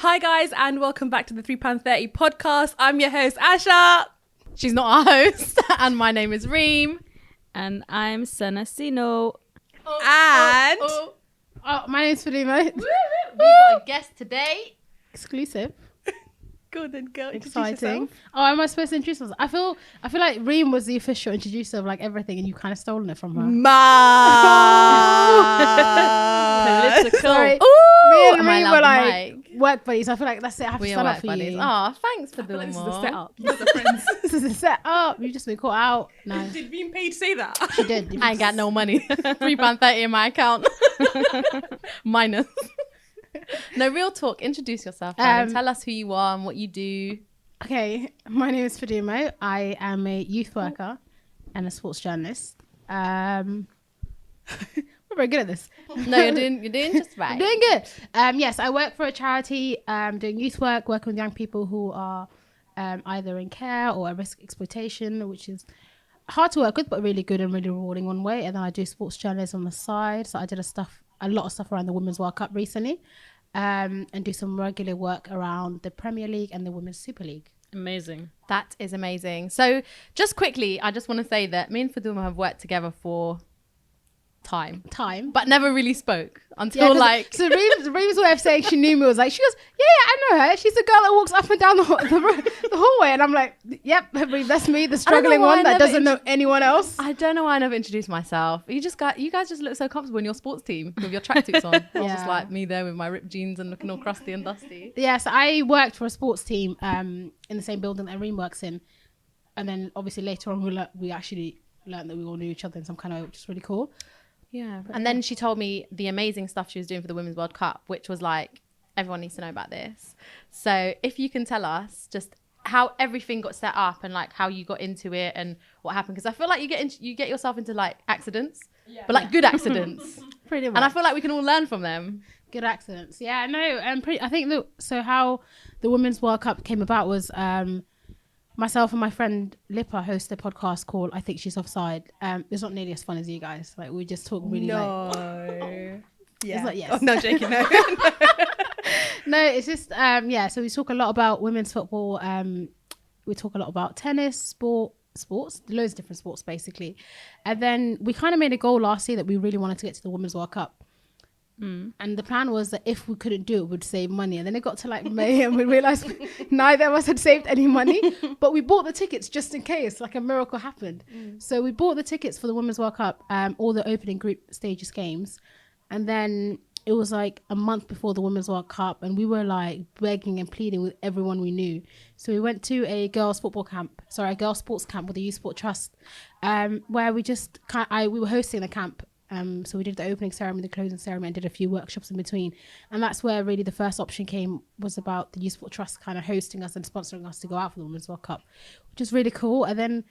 Hi guys, and welcome back to the £3.30 podcast. I'm your host, Asha. She's not our host. And my name is Reem. And I'm Sana. And my name's Fadumo. We got a guest today. Exclusive. go then, girl. Introduce Exciting. yourself. Oh, am I supposed to introduce myself? I feel like Reem was the official introducer of like everything, and you kind of stolen it from her. Political. Sorry. Ooh, Me and am I Reem allowed were the like mic? work buddies. I feel like that's it. I have to We are stand up work for buddies. you. Oh, thanks for I feel like doing this is the more. setup. You're the friends. This is a set up. You've just been caught out. No, Did being paid say that? she did. I ain't got no money. £3.30 in my account. Minus. No, real talk. Introduce yourself. Darling. Tell us who you are and what you do. Okay, my name is Fadumo. I am a youth worker and a sports journalist. We're very good at this. No, you're doing just right. I'm doing good. Yes, I work for a charity doing youth work, working with young people who are either in care or at risk exploitation, which is hard to work with, but really good and really rewarding one way. And then I do sports journalism on the side. So I did a lot of stuff around the Women's World Cup recently, and do some regular work around the Premier League and the Women's Super League. Amazing. That is amazing. So just quickly, I just want to say that me and Fadumo have worked together for time, But but never really spoke until like... So Reem's way of saying she knew me was like, she goes, yeah, I know her. She's the girl that walks up and down the hallway. And I'm like, yep, Reem, that's me, the struggling why one I that never doesn't know anyone else. I don't know why I never introduced myself. You guys just look so comfortable in your sports team with your tracksuits on. I was just Yeah. like me there with my ripped jeans and looking all crusty and dusty. Yes, I worked for a sports team in the same building that Reem works in. And then obviously later on, we actually learned that we all knew each other in some kind of way, which is really cool. Yeah. And then she told me the amazing stuff she was doing for the Women's World Cup, which was like, everyone needs to know about this. So if you can tell us just how everything got set up and like how you got into it and what happened, because I feel like you get yourself into like accidents, but like good accidents. Pretty much. And I feel like we can all learn from them. Good accidents. Yeah, no, I think how the Women's World Cup came about was myself and my friend Lippa host a podcast called I Think She's Offside. It's not nearly as fun as you guys. Like we just talk really like Yeah. It's like, yes. Oh, no, joking. No. no, it's just so we talk a lot about women's football. We talk a lot about tennis, sports, loads of different sports basically. And then we kind of made a goal last year that we really wanted to get to the Women's World Cup. And the plan was that if we couldn't do it, we'd save money. And then it got to like May and we realized neither of us had saved any money, but we bought the tickets just in case, like a miracle happened. So we bought the tickets for the Women's World Cup, all the opening group stages games. And then it was like a month before the Women's World Cup and we were like begging and pleading with everyone we knew. So we went to a girls sports camp with the Youth Sport Trust, where we just we were hosting the camp. So we did the opening ceremony, the closing ceremony, and did a few workshops in between. And that's where really the first option was about the Youth Sport Trust kind of hosting us and sponsoring us to go out for the Women's World Cup, which is really cool. And then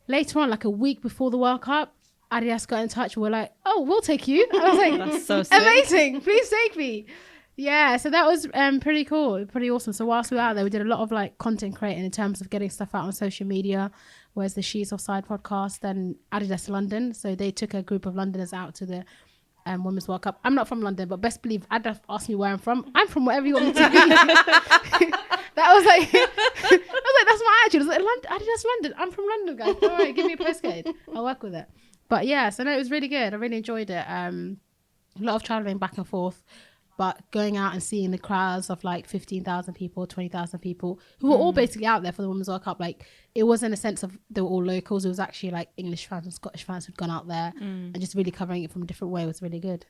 later on, like a week before the World Cup, Adidas got in touch. We were like, oh, we'll take you. And I was like, That's so sick. amazing. Please take me. Yeah, so that was pretty cool, pretty awesome. So whilst we were out there, we did a lot of like content creating in terms of getting stuff out on social media. Whereas the She's Offside podcast and Adidas London, so they took a group of Londoners out to the Women's World Cup. I'm not from London, but best believe Adidas asked me where I'm from. I'm from wherever you want me to be. That was like, that's my attitude. I was like, Adidas London. I'm from London, guys. All right, give me a postcode. I'll work with it. But yeah, so no, it was really good. I really enjoyed it. A lot of traveling back and forth. But going out and seeing the crowds of like 15,000 people, 20,000 people who were all basically out there for the Women's World Cup, like it wasn't a sense of they were all locals. It was actually like English fans and Scottish fans who'd gone out there and just really covering it from a different way was really good.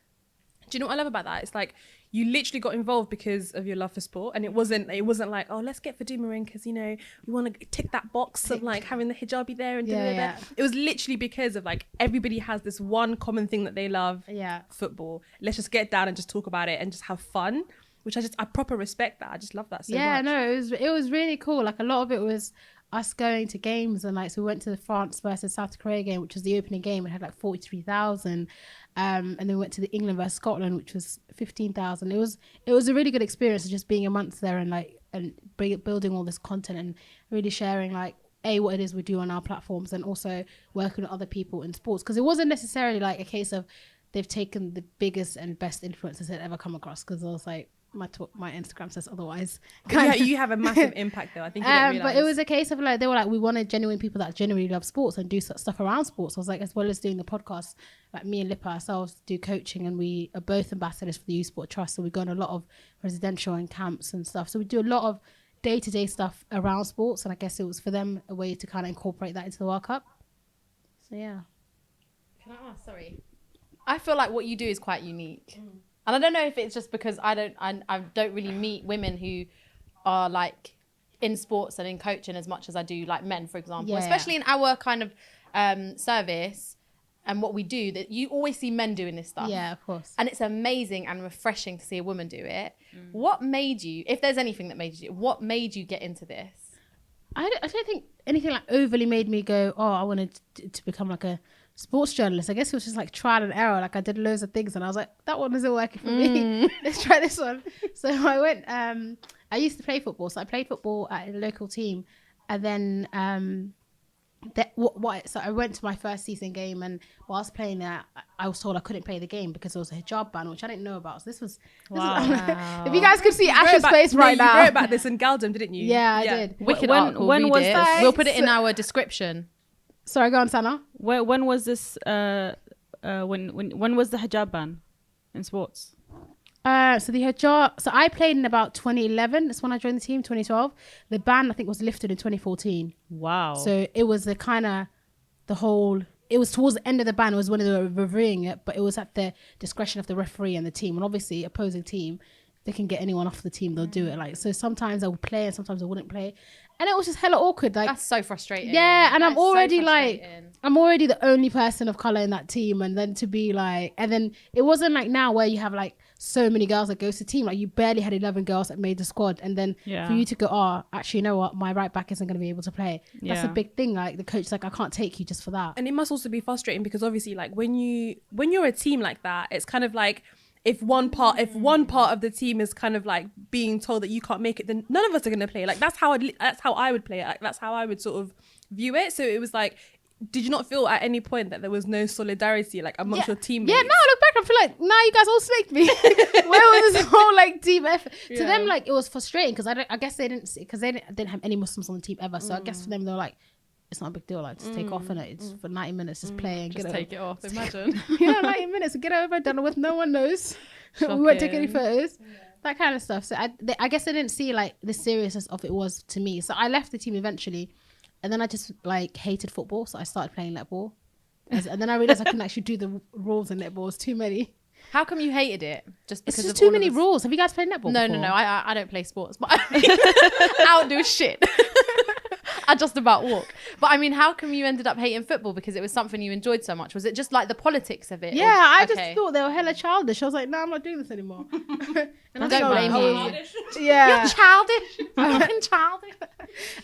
Do you know what I love about that? It's like you literally got involved because of your love for sport, and it wasn't like, oh, let's get Fadumo in because we want to tick that box of like having the hijabi there and Yeah. It was literally because of like everybody has this one common thing that they love, Yeah. football. Let's just get down and just talk about it and just have fun, which I proper respect that. I just love that so much. No, it was really cool. Like a lot of it was us going to games and like so we went to the France versus South Korea game, which was the opening game. It had like 43,000. And then we went to the England versus Scotland, which was 15,000. It was a really good experience of just being a month there and building all this content and really sharing like what it is we do on our platforms and also working with other people in sports, because it wasn't necessarily like a case of they've taken the biggest and best influencers they'd ever come across, because I was like, my Instagram says otherwise. Yeah, you have a massive impact though. I think you don't realise. But it was a case of like, they were like, we wanted genuine people that genuinely love sports and do stuff around sports. I was like, as well as doing the podcast, like me and Lippa ourselves do coaching, and we are both ambassadors for the Youth Sport Trust. So we go on a lot of residential and camps and stuff. So we do a lot of day-to-day stuff around sports, and I guess it was for them a way to kind of incorporate that into the World Cup. So yeah. Can I ask? Sorry. I feel like what you do is quite unique. And I don't know if it's just because I don't really meet women who are like in sports and in coaching as much as I do like men, for example. Yeah. Especially in our kind of service and what we do, that you always see men doing this stuff. Yeah, of course. And it's amazing and refreshing to see a woman do it. What made you, if there's anything that made you, what made you get into this? I don't think anything like overly made me go, oh, I wanted to become like a sports journalist. I guess it was just like trial and error. Like I did loads of things and I was like, that one isn't working for me. Let's try this one. So I went, I used to play football. So I played football at a local team. And then so I went to my first season game, and whilst playing there, I was told I couldn't play the game because there was a hijab ban, which I didn't know about. So this was if you guys could see Asha's face right now. You wrote about this in Galdem, didn't you? Yeah, I did. Wicked When- article, when read was it. that? We'll put it in our description. Sorry, go on, Sana. When was this? When was the hijab ban in sports? So the hijab. So I played in about 2011. That's when I joined the team. 2012. The ban I think was lifted in 2014. Wow. So it was it was towards the end of the ban. It was when they were reviewing it, but it was at the discretion of the referee and the team. And obviously, opposing team, they can get anyone off the team. They'll do it. Like, so sometimes I would play and sometimes I wouldn't play, and it was just hella awkward. Like, That's so frustrating. yeah, and That I'm is so already like, frustrating. I'm already the only person of color in that team, and then to be like, and then it wasn't like now where you have like so many girls that goes to team. Like you barely had 11 girls that made the squad, and then for you to go, oh, actually, you know what, my right back isn't going to be able to play. That's a big thing. Like the coach's like, I can't take you just for that. And it must also be frustrating because obviously, like when you're a team like that, it's kind of like if one part of the team is kind of like being told that you can't make it, then none of us are going to play. Like that's how I would play it. Like, that's how I would sort of view it. So it was like, did you not feel at any point that there was no solidarity like amongst your teammates? Yeah, now I look back, I feel like, nah, you guys all snaked me. Where was this whole like team effort? To them, like it was frustrating because I guess they didn't see, because they didn't have any Muslims on the team ever. So I guess for them, they were like, it's not a big deal. Like just take off in it. It's for 90 minutes, just play and Just get take it off. Imagine. 90 minutes and get over, done with. No one knows. We won't take any photos. That kind of stuff. So I guess I didn't see like the seriousness of it was to me. So I left the team eventually, and then I just like hated football. So I started playing netball, and then I realized I couldn't actually do the rules in netball. It was too many. How come you hated it? Just because It's just of too all of many the- rules. Have you guys played netball? No, before? I don't play sports, but I don't do shit. I just about walk. But I mean, how come you ended up hating football? Because it was something you enjoyed so much. Was it just like the politics of it? Yeah, I just thought they were hella childish. I was like, no, I'm not doing this anymore. And I don't blame you. Yeah. You're childish. Fucking childish.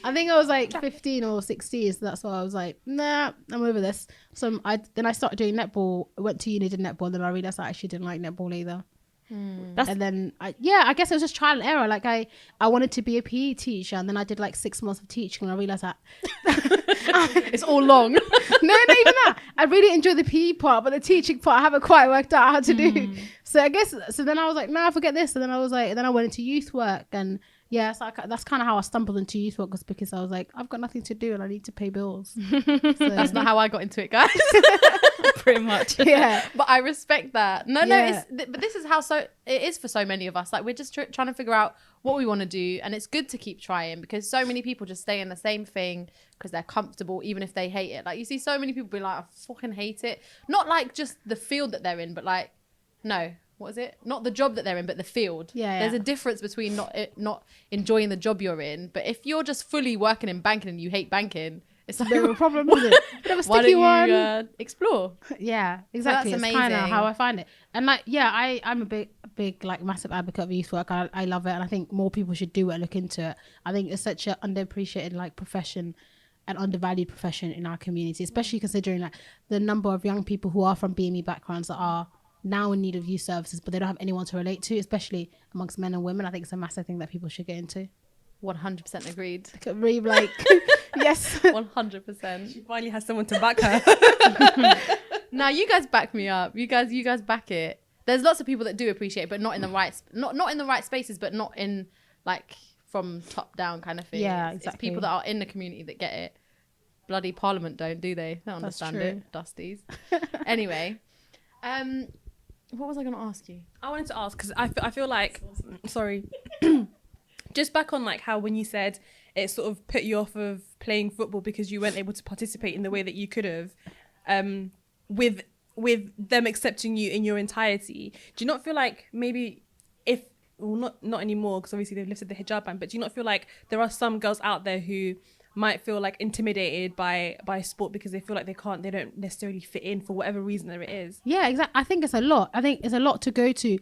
I think I was like 15 or 16, so that's why I was like, nah, I'm over this. So then I started doing netball. I went to uni, did netball, and then I realized I actually didn't like netball either. And then I guess it was just trial and error. Like I wanted to be a PE teacher, and then I did like 6 months of teaching, and I realized that It's all long. no, not even that. I really enjoy the PE part, but the teaching part I haven't quite worked out how to do. So I guess then I was like, nah, forget this. And then I was like, then I went into youth work, and yeah, so that's kind of how I stumbled into youth work, was because I was like, I've got nothing to do and I need to pay bills. So, That's not how I got into it, guys. Pretty much. yeah. But I respect that. No, Yeah. but this is how it is for so many of us. Like we're just trying to figure out what we want to do, and it's good to keep trying because so many people just stay in the same thing because they're comfortable, even if they hate it. Like you see so many people be like, I fucking hate it. Not like just the field that they're in, but like, no. What is it? Not the job that they're in, but the field. Yeah, There's yeah. a difference between not enjoying the job you're in. But if you're just fully working in banking and you hate banking, it's like Bit of a problem, isn't it? Bit of a why sticky don't you one. explore? Yeah, exactly. that's It's kind of amazing. how I find it. And like, yeah, I'm a big, like massive advocate of youth work. I love it. And I think more people should do it and look into it. I think it's such an underappreciated like profession and undervalued profession in our community, especially considering like the number of young people who are from BME backgrounds that are now in need of youth services, but they don't have anyone to relate to, especially amongst men and women. I think it's a massive thing that people should get into. 100% agreed. Really, like, yes. 100%. She finally has someone to back her. Now you guys back me up. You guys back it. there's lots of people that do appreciate it, but not in the right not in the right spaces, but not in like from top down kind of thing. Yeah, It's exactly. people that are in the community that get it. Bloody Parliament don't, do they? They don't That's understand true. it, dusties. Anyway, what was I going to ask you? I wanted to ask because I feel like, sorry, just back on like how when you said it sort of put you off of playing football because you weren't able to participate in the way that you could have, with them accepting you in your entirety. Do you not feel like maybe not anymore because obviously they've lifted the hijab ban, but do you not feel like there are some girls out there who might feel like intimidated by sport because they feel like they don't necessarily fit in for whatever reason there it is? Yeah, exactly. I think it's a lot. I think it's a lot to go to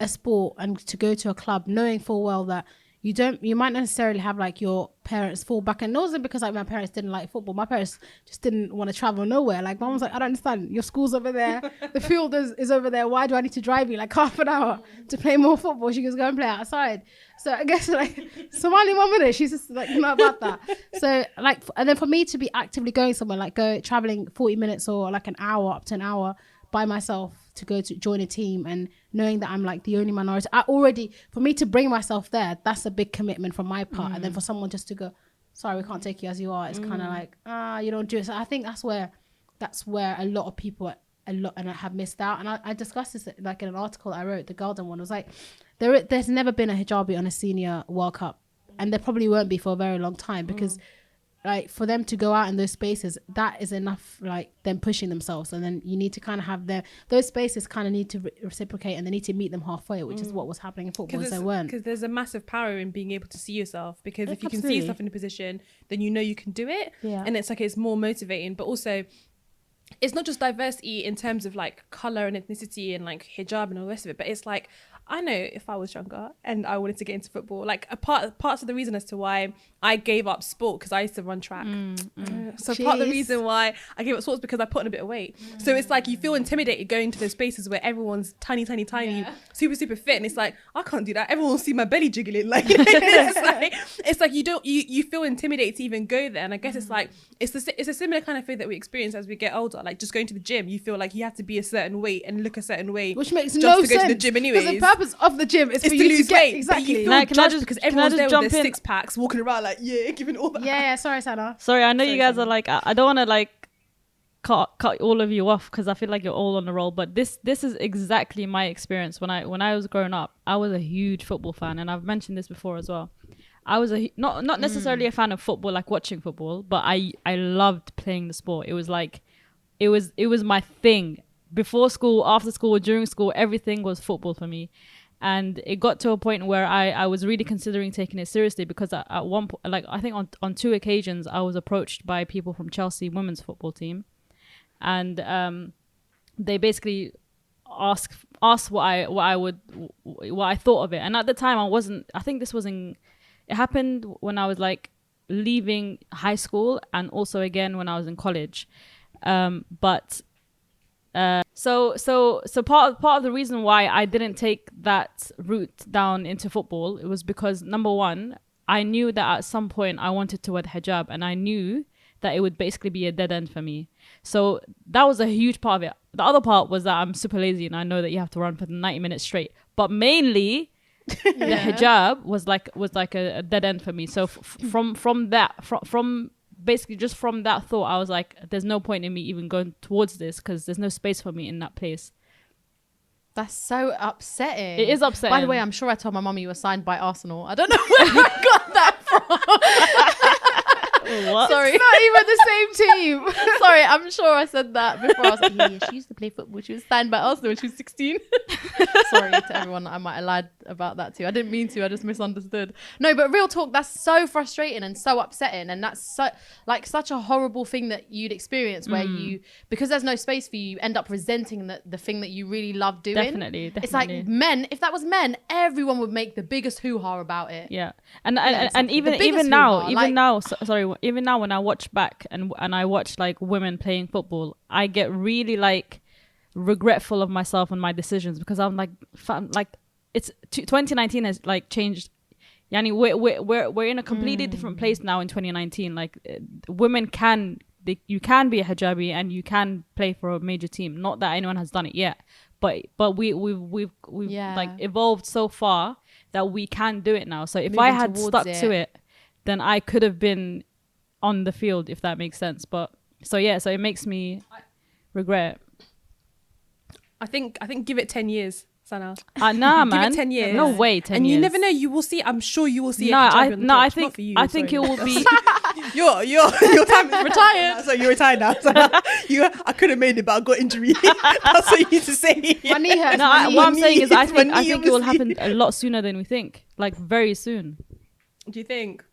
a sport and to go to a club knowing full well that you might not necessarily have like your parents fall back. And it wasn't because like my parents didn't like football. My parents just didn't want to travel nowhere. Like mom was like, I don't understand. Your school's over there. The field is over there. Why do I need to drive you like half an hour to play more football? She goes, go and play outside. So I guess like Somali mom in it, she's just like not about that. So like, and then for me to be actively going somewhere, like traveling 40 minutes or like an hour, up to an hour by myself to go to join a team and knowing that I'm like the only minority, for me to bring myself there, that's a big commitment from my part. And then for someone just to go, sorry, we can't take you as you are, it's kind of like, you don't do it. So I think that's where a lot of people and I have missed out. And I discussed this like in an article that I wrote, the Golden one. It was like, there's never been a hijabi on a senior World Cup, and there probably won't be for a very long time, because like for them to go out in those spaces, that is enough, like them pushing themselves. And then you need to kind of have those spaces kind of need to reciprocate, and they need to meet them halfway, which is what was happening in football. So weren't, because there's a massive power in being able to see yourself, because if you can see Absolutely. yourself in a position, then you know you can do it. Yeah. And it's like it's more motivating. But also it's not just diversity in terms of like color and ethnicity and like hijab and all the rest of it, but it's like, I know if I was younger and I wanted to get into football, like parts of the reason as to why I gave up sport, because I used to run track. So part of the reason why I gave up sports because I put on a bit of weight. So it's like you feel intimidated going to those spaces where everyone's tiny, super fit, and it's like, I can't do that. Everyone will see my belly jiggling. Like it's like you feel intimidated to even go there. And I guess it's like it's a similar kind of thing that we experience as we get older. Like just going to the gym, you feel like you have to be a certain weight and look a certain way, which makes just no to sense. go to the gym anyways. Because the purpose of the gym is it's for to you lose to get weight. exactly. But you Now, feel can I judged just- because can I everyone's just there with jump their in? 6 packs walking around like giving all that. Yeah. Sorry, Sana. Sorry, I know Sorry, you guys Sana. are like, I don't want to like cut all of you off because I feel like you're all on the roll. But this is exactly my experience when I was growing up. I was a huge football fan, and I've mentioned this before as well. I was not necessarily a fan of football, like watching football, but I loved playing the sport. It was like it was my thing. Before school, after school, during school, everything was football for me. And it got to a point where I was really considering taking it seriously, because at one point, like I think on 2 occasions, I was approached by people from Chelsea women's football team, and they basically asked what I thought of it. And at the time, I think it happened when I was like leaving high school, and also again when I was in college, So part of the reason why I didn't take that route down into football, it was because, number one, I knew that at some point I wanted to wear the hijab, and I knew that it would basically be a dead end for me. So that was a huge part of it. The other part was that I'm super lazy, and I know that you have to run for 90 minutes straight. But mainly, the hijab was like a dead end for me. So from basically just from that thought, I was like, there's no point in me even going towards this, because there's no space for me in that place. That's so upsetting. It is upsetting. By the way, I'm sure I told my mum you were signed by Arsenal. I don't know where I got that from. What? Sorry. It's not even the same team. Sorry, I'm sure I said that before. I was like, yeah, she used to play football. She was signed by Arsenal when she was 16. Sorry to everyone that I might have lied about that to. I didn't mean to. I just misunderstood. No, but real talk, that's so frustrating and so upsetting. And that's such a horrible thing that you'd experience, where you, because there's no space for you, you end up resenting the thing that you really love doing. Definitely. It's like men, if that was men, everyone would make the biggest hoo-ha about it. Yeah, and exactly. The biggest even now, hoo-ha, even now when I watch back and I watch like women playing football, I get really like regretful of myself and my decisions, because I'm like it's 2019 has like changed. Yani we're in a completely different place now in 2019. Like women you can be a hijabi and you can play for a major team. Not that anyone has done it yet, but we've like evolved so far that we can do it now. So if I Moving had towards stuck to it, then I could have been on the field, if that makes sense. But so it makes me regret it. I think give it 10 years, Sana. Nah, Give man. it 10 years. No way, 10 and years. you never know. You will see. I'm sure you will see. No, I think. I think it will be. Your time is retired. So you're retired now. So I could have made it, but I got injury. That's what you need to say. My knee hurts. No, my knee. what I'm saying is, I My knee, think it will obviously. happen a lot sooner than we think. Like very soon. Do you think?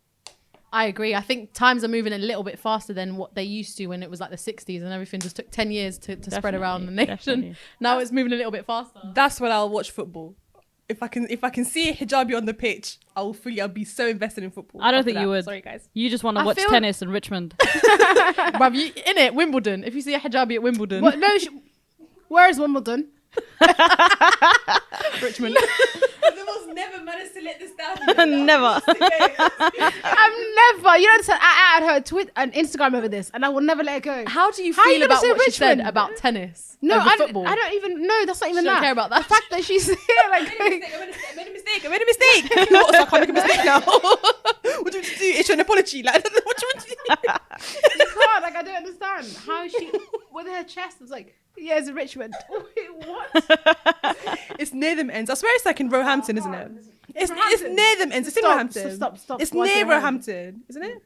I agree. I think times are moving a little bit faster than what they used to when it was like the 60s and everything just took 10 years to spread around the nation. Definitely. Now it's moving a little bit faster. That's when I'll watch football. If I can see a hijabi on the pitch, I'll be so invested in football. I don't after think you that. would. Sorry, guys. You just want to I watch feel- tennis in Richmond. Bruv, you in it, Wimbledon. If you see a hijabi at Wimbledon, What? No. Where is Wimbledon? Richmond. The most never managed to let this down. Never. I'm never. You don't understand. I had her tweet and Instagram over this, and I will never let it go. How do you How feel you gonna about say what she said Richmond? about tennis? No, over I football? don't even know. That's not even She don't that. care about that. The fact that she's here, like, I made a mistake. What, so I can't make a mistake now. What do you want to do? Issue an apology. Like, what do you want to do? you can't. Like, I don't understand how she, with her chest, was like, yeah, it's Richmond. Wait, what? It's near them ends. I swear it's like in Roehampton, isn't it? It's Roehampton? near them ends. It's in Stop, Roehampton. stop. It's What's near Roehampton? Roehampton, isn't it?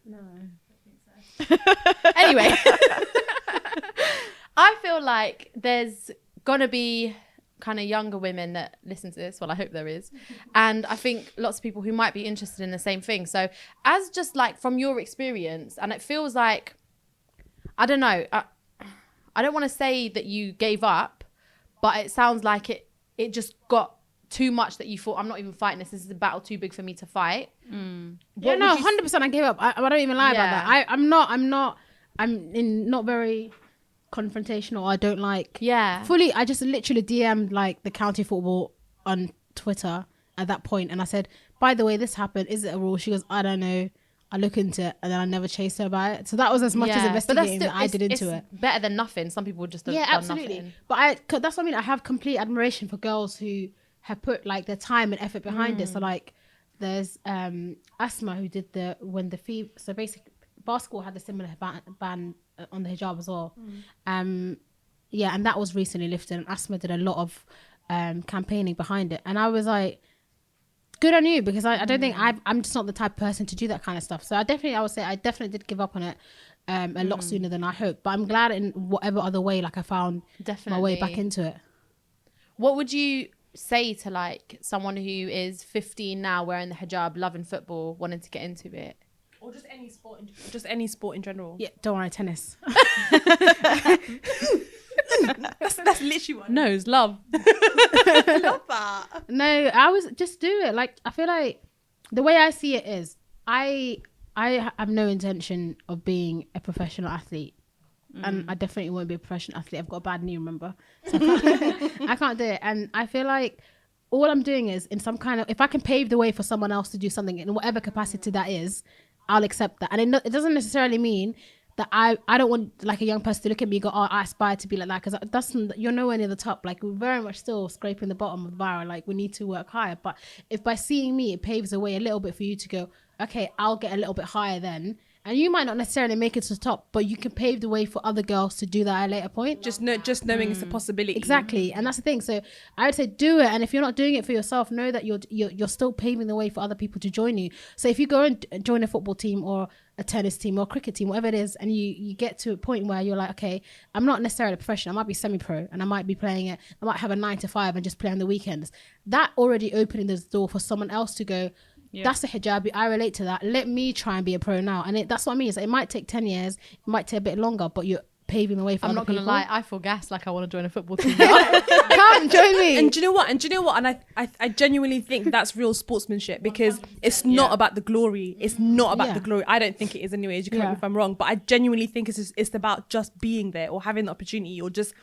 Anyway, I feel like there's gonna be kind of younger women that listen to this. Well, I hope there is. And I think lots of people who might be interested in the same thing. So as just like from your experience, and it feels like, I don't know, I don't want to say that you gave up, but it sounds like it just got too much that you thought, I'm not even fighting this. This is a battle too big for me to fight. Yeah, no, 100%. I gave up. I don't even lie about that. I'm not very confrontational. I don't like. Yeah. Fully. I just literally DM'd like the county football on Twitter at that point, and I said, by the way, this happened. Is it a rule? She goes, I don't know. I look into it, and then I never chased her about it. So that was as much as investigating that I did into it. Better than nothing. Some people just don't. Yeah, absolutely. Nothing. But that's what I mean. I have complete admiration for girls who have put like their time and effort behind it. So like, there's Asma who did so basically basketball had a similar ban on the hijab as well. Yeah, and that was recently lifted, and Asma did a lot of campaigning behind it, and I was like, good on you, because I don't think I'm just not the type of person to do that kind of stuff. So I would say I definitely did give up on it a lot sooner than I hoped, but I'm glad in whatever other way, like I found my way back into it. What would you say to like someone who is 15 now, wearing the hijab, loving football, wanting to get into it? Or just any sport in general. Yeah, don't worry, tennis. That's literally what. No, it's love. I love that. No, I was just do it. Like, I feel like the way I see it is I have no intention of being a professional athlete. And I definitely won't be a professional athlete. I've got a bad knee, remember? So I can't do it. And I feel like all I'm doing is in some kind of, if I can pave the way for someone else to do something in whatever capacity that is, I'll accept that. And it doesn't necessarily mean that I don't want like a young person to look at me and go, oh, I aspire to be like that, because you're nowhere near the top. Like, we're very much still scraping the bottom of the barrel. Like, we need to work higher. But if by seeing me, it paves the way a little bit for you to go, okay, I'll get a little bit higher then. And you might not necessarily make it to the top, but you can pave the way for other girls to do that at a later point. Just knowing it's a possibility. Exactly, and that's the thing. So I would say do it, and if you're not doing it for yourself, know that you're still paving the way for other people to join you. So if you go and join a football team or a tennis team or a cricket team, whatever it is, and you get to a point where you're like, okay, I'm not necessarily a professional. I might be semi-pro, and I might be playing it. I might have a 9 to 5 and just play on the weekends. That already opening the door for someone else to go, that's a hijabi, I relate to that. Let me try and be a pro now. And that's what I mean. So it might take 10 years, it might take a bit longer, but you're paving the way for I'm other not going to people. lie, I feel gassed, like I want to join a football team now. Come join me. And do you know what? And I genuinely think that's real sportsmanship, because it's not about the glory. It's not about the glory. I don't think it is anyways. You correct me if I'm wrong, but I genuinely think it's about just being there or having the opportunity or just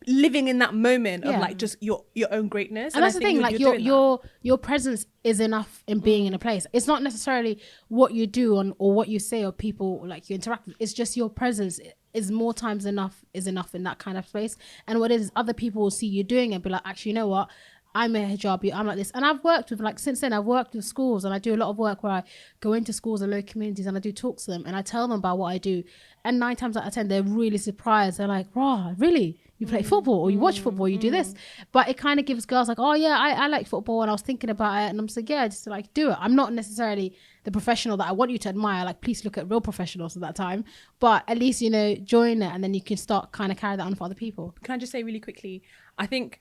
living in that moment of like just your own greatness. And that's the thing, like your presence is enough in being in a place. It's not necessarily what you do or what you say or people like you interact with. It's just your presence is more times enough is enough in that kind of space. And what it is, other people will see you doing it and be like, actually, you know what? I'm a hijabi, I'm like this. And I've worked with, like, since then, I've worked with schools, and I do a lot of work where I go into schools and local communities and I do talks to them and I tell them about what I do. And 9 times out of 10, they're really surprised. They're like, "Wow, really? You play football, or you watch football, you do this?" But it kind of gives girls like, "Oh yeah, I like football, and I was thinking about it." And I'm just like, yeah, just like do it. I'm not necessarily the professional that I want you to admire. Like, please look at real professionals at that time. But at least, you know, join it, and then you can start kind of carry that on for other people. Can I just say really quickly, I think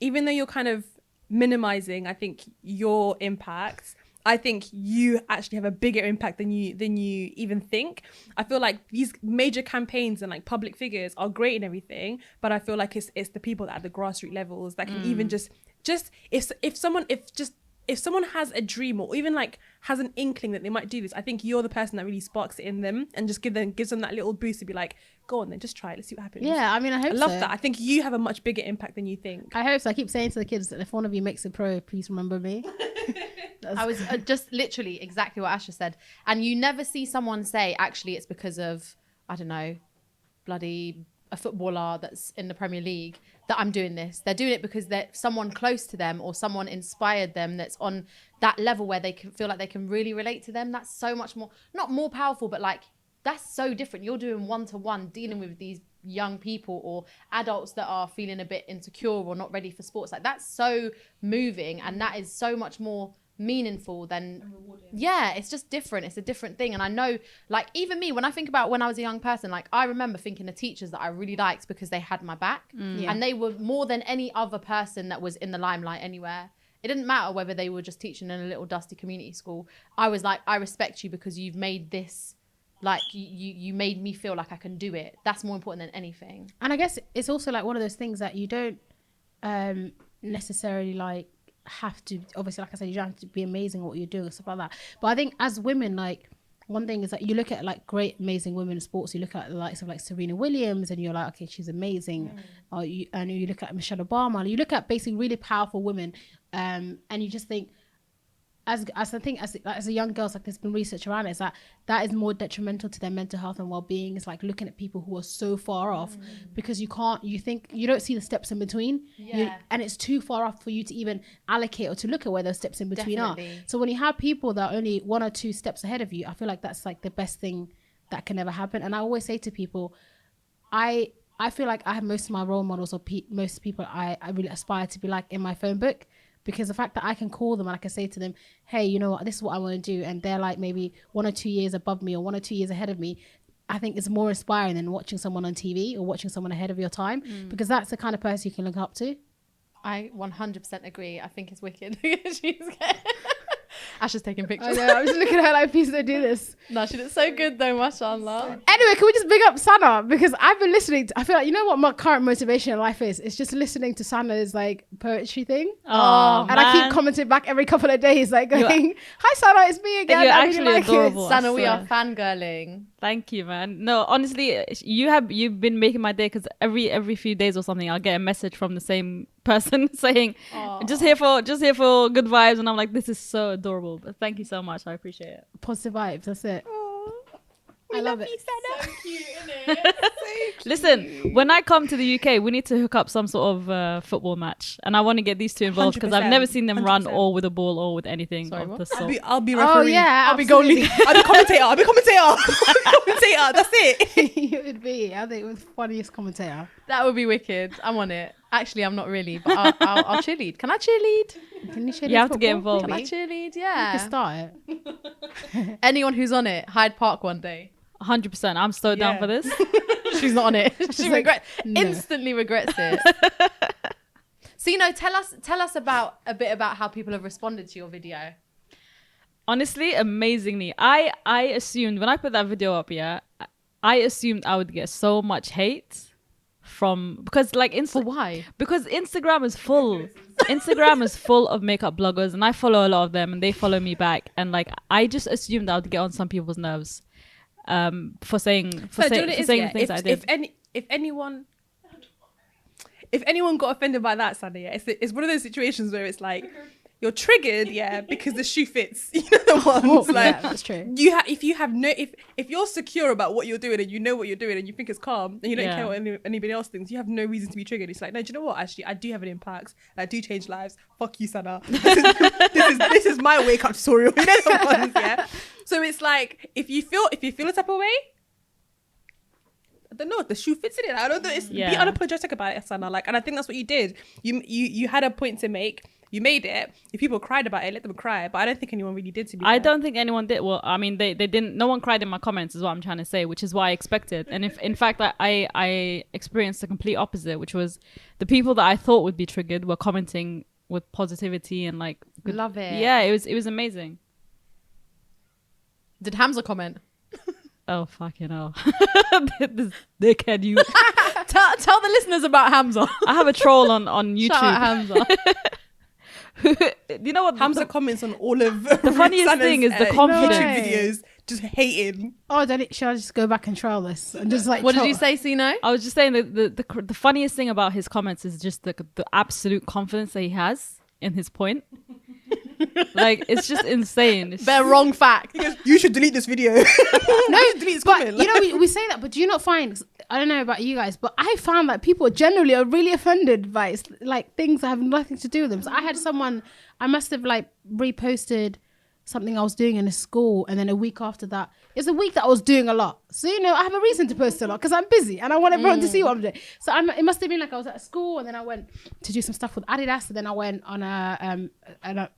even though you're kind of minimizing, I think, your impact, I think you actually have a bigger impact than you even think. I feel like these major campaigns and like public figures are great and everything, but I feel like it's the people that at the grassroots levels that can even just if someone has a dream or even like has an inkling that they might do this, I think you're the person that really sparks it in them and just gives them that little boost to be like, go on then, just try it, let's see what happens. Yeah, I mean, I love that. I think you have a much bigger impact than you think. I hope so. I keep saying to the kids that if one of you makes it pro, please remember me. I was just literally exactly what Asha said. And you never see someone say, actually, it's because of, I don't know, bloody a footballer that's in the Premier League that I'm doing this. They're doing it because they're someone close to them or someone inspired them that's on that level where they can feel like they can really relate to them. That's so much more, not more powerful, but like, that's so different. You're doing one-to-one, dealing with these young people or adults that are feeling a bit insecure or not ready for sports. Like, that's so moving, and that is so much more meaningful than, yeah, it's just different. It's a different thing. And I know, like, even me, when I think about when I was a young person, like, I remember thinking of teachers that I really liked because they had my back, and they were more than any other person that was in the limelight anywhere. It didn't matter whether they were just teaching in a little dusty community school. I was like, I respect you because you've made this, like, you made me feel like I can do it. That's more important than anything. And I guess it's also like one of those things that you don't necessarily like have to, obviously, like I said, you don't have to be amazing at what you're doing and stuff like that. But I think as women, like, one thing is that you look at like great, amazing women in sports, you look at the likes of like Serena Williams and you're like, okay, she's amazing. Or you look at Michelle Obama, you look at basically really powerful women, and you just think, as a young girl, like, there's been research around it, is that is more detrimental to their mental health and well-being. It's like looking at people who are so far off because you don't see the steps in between, and it's too far off for you to even allocate or to look at where those steps in between are. So when you have people that are only 1 or 2 steps ahead of you, I feel like that's like the best thing that can ever happen. And I always say to people, I feel like I have most of my role models or most people I really aspire to be like in my phone book. Because the fact that I can call them and I can say to them, hey, you know what, this is what I want to do, and they're like maybe 1 or 2 years above me or 1 or 2 years ahead of me, I think is more inspiring than watching someone on TV or watching someone ahead of your time, because that's the kind of person you can look up to. I 100% agree. I think it's wicked. Asha's taking pictures. I know, I'm just looking at her like, please don't do this. No, she did so good though, mashallah. Anyway, can we just big up Sana? Because I've been listening to, I feel like, you know what my current motivation in life is? It's just listening to Sana's like poetry thing. Oh, and I keep commenting back every couple of days, like going, hi Sana, it's me again. You're I actually really like adorable. it. Sana, we are fangirling. Thank you, man. No, honestly, you've been making my day, because every few days or something, I'll get a message from the same person saying, just here for good vibes, and I'm like, this is so adorable. But thank you so much. I appreciate it. Positive vibes, that's it. I love it. So cute, isn't it? Listen, when I come to the UK, we need to hook up some sort of football match, and I want to get these two involved because I've never seen them 100%. run or with a ball or with anything of the sort. I'll be referee. Oh yeah, I'll be goalie. I'll be commentator. I'll be commentator. That's it. You would be. I think it was the funniest commentator. That would be wicked. I'm on it. Actually, I'm not really, but I'll cheerlead. Can I cheerlead? Can you cheerlead You have to get football? involved. Can I cheerlead? You Yeah. can start it. Anyone who's on it, Hyde Park one day. 100%. I'm so down for this. She's not on it. She like, no. instantly regrets it. So, tell us a bit about how people have responded to your video. Honestly, amazingly. I assumed when I put that video up, I assumed I would get so much hate because like Why? because Instagram is full. Instagram is full of makeup bloggers, and I follow a lot of them, and they follow me back, and like I just assumed I would get on some people's nerves for saying the things I did. If anyone got offended by that, Sana, it's one of those situations where it's like, you're triggered, yeah, because the shoe fits. You know the ones like yeah, that's true. If you're secure about what you're doing and you know what you're doing and you think it's calm and you don't care what anybody else thinks, you have no reason to be triggered. It's like, no, do you know what? Actually, I do have an impact. I do change lives. Fuck you, Sana. This is my wake up story. You know the ones, yeah. So it's like if you feel a type of way, I don't know if the shoe fits in it. I don't know. Be unapologetic about it, Sana. Like, and I think that's what you did. You had a point to make. You made it. If people cried about it, let them cry. But I don't think anyone really did. To be fair. don't think anyone did. Well, I mean, they didn't. No one cried in my comments, is what I'm trying to say, which is what I expected. And if, in fact, I experienced the complete opposite, which was the people that I thought would be triggered were commenting with positivity and like. Love it. Yeah, it was amazing. Did Hamza comment? Oh fucking hell! This dickhead, you. Tell the listeners about Hamza. I have a troll on YouTube. Shout out Hamza. You know what? Hamza comments on all of the funniest thing is the confidence. YouTube videos, just hating. Oh, should I just go back and trial this and just like? What did you say, Sino? I was just saying that the funniest thing about his comments is just the absolute confidence that he has in his point. Like, it's just insane. They're wrong fact. He goes, you should delete this video. No, delete this but comment. you know, we say that, but do you not find? I don't know about you guys, but I found that people generally are really offended by like things that have nothing to do with them. So I had someone, I must have like reposted something I was doing in a school, and then a week after that, it's a week that I was doing a lot. So, you know, I have a reason to post a lot because I'm busy and I want everyone to see what I'm doing. So it must have been like I was at school, and then I went to do some stuff with Adidas, and then I went on on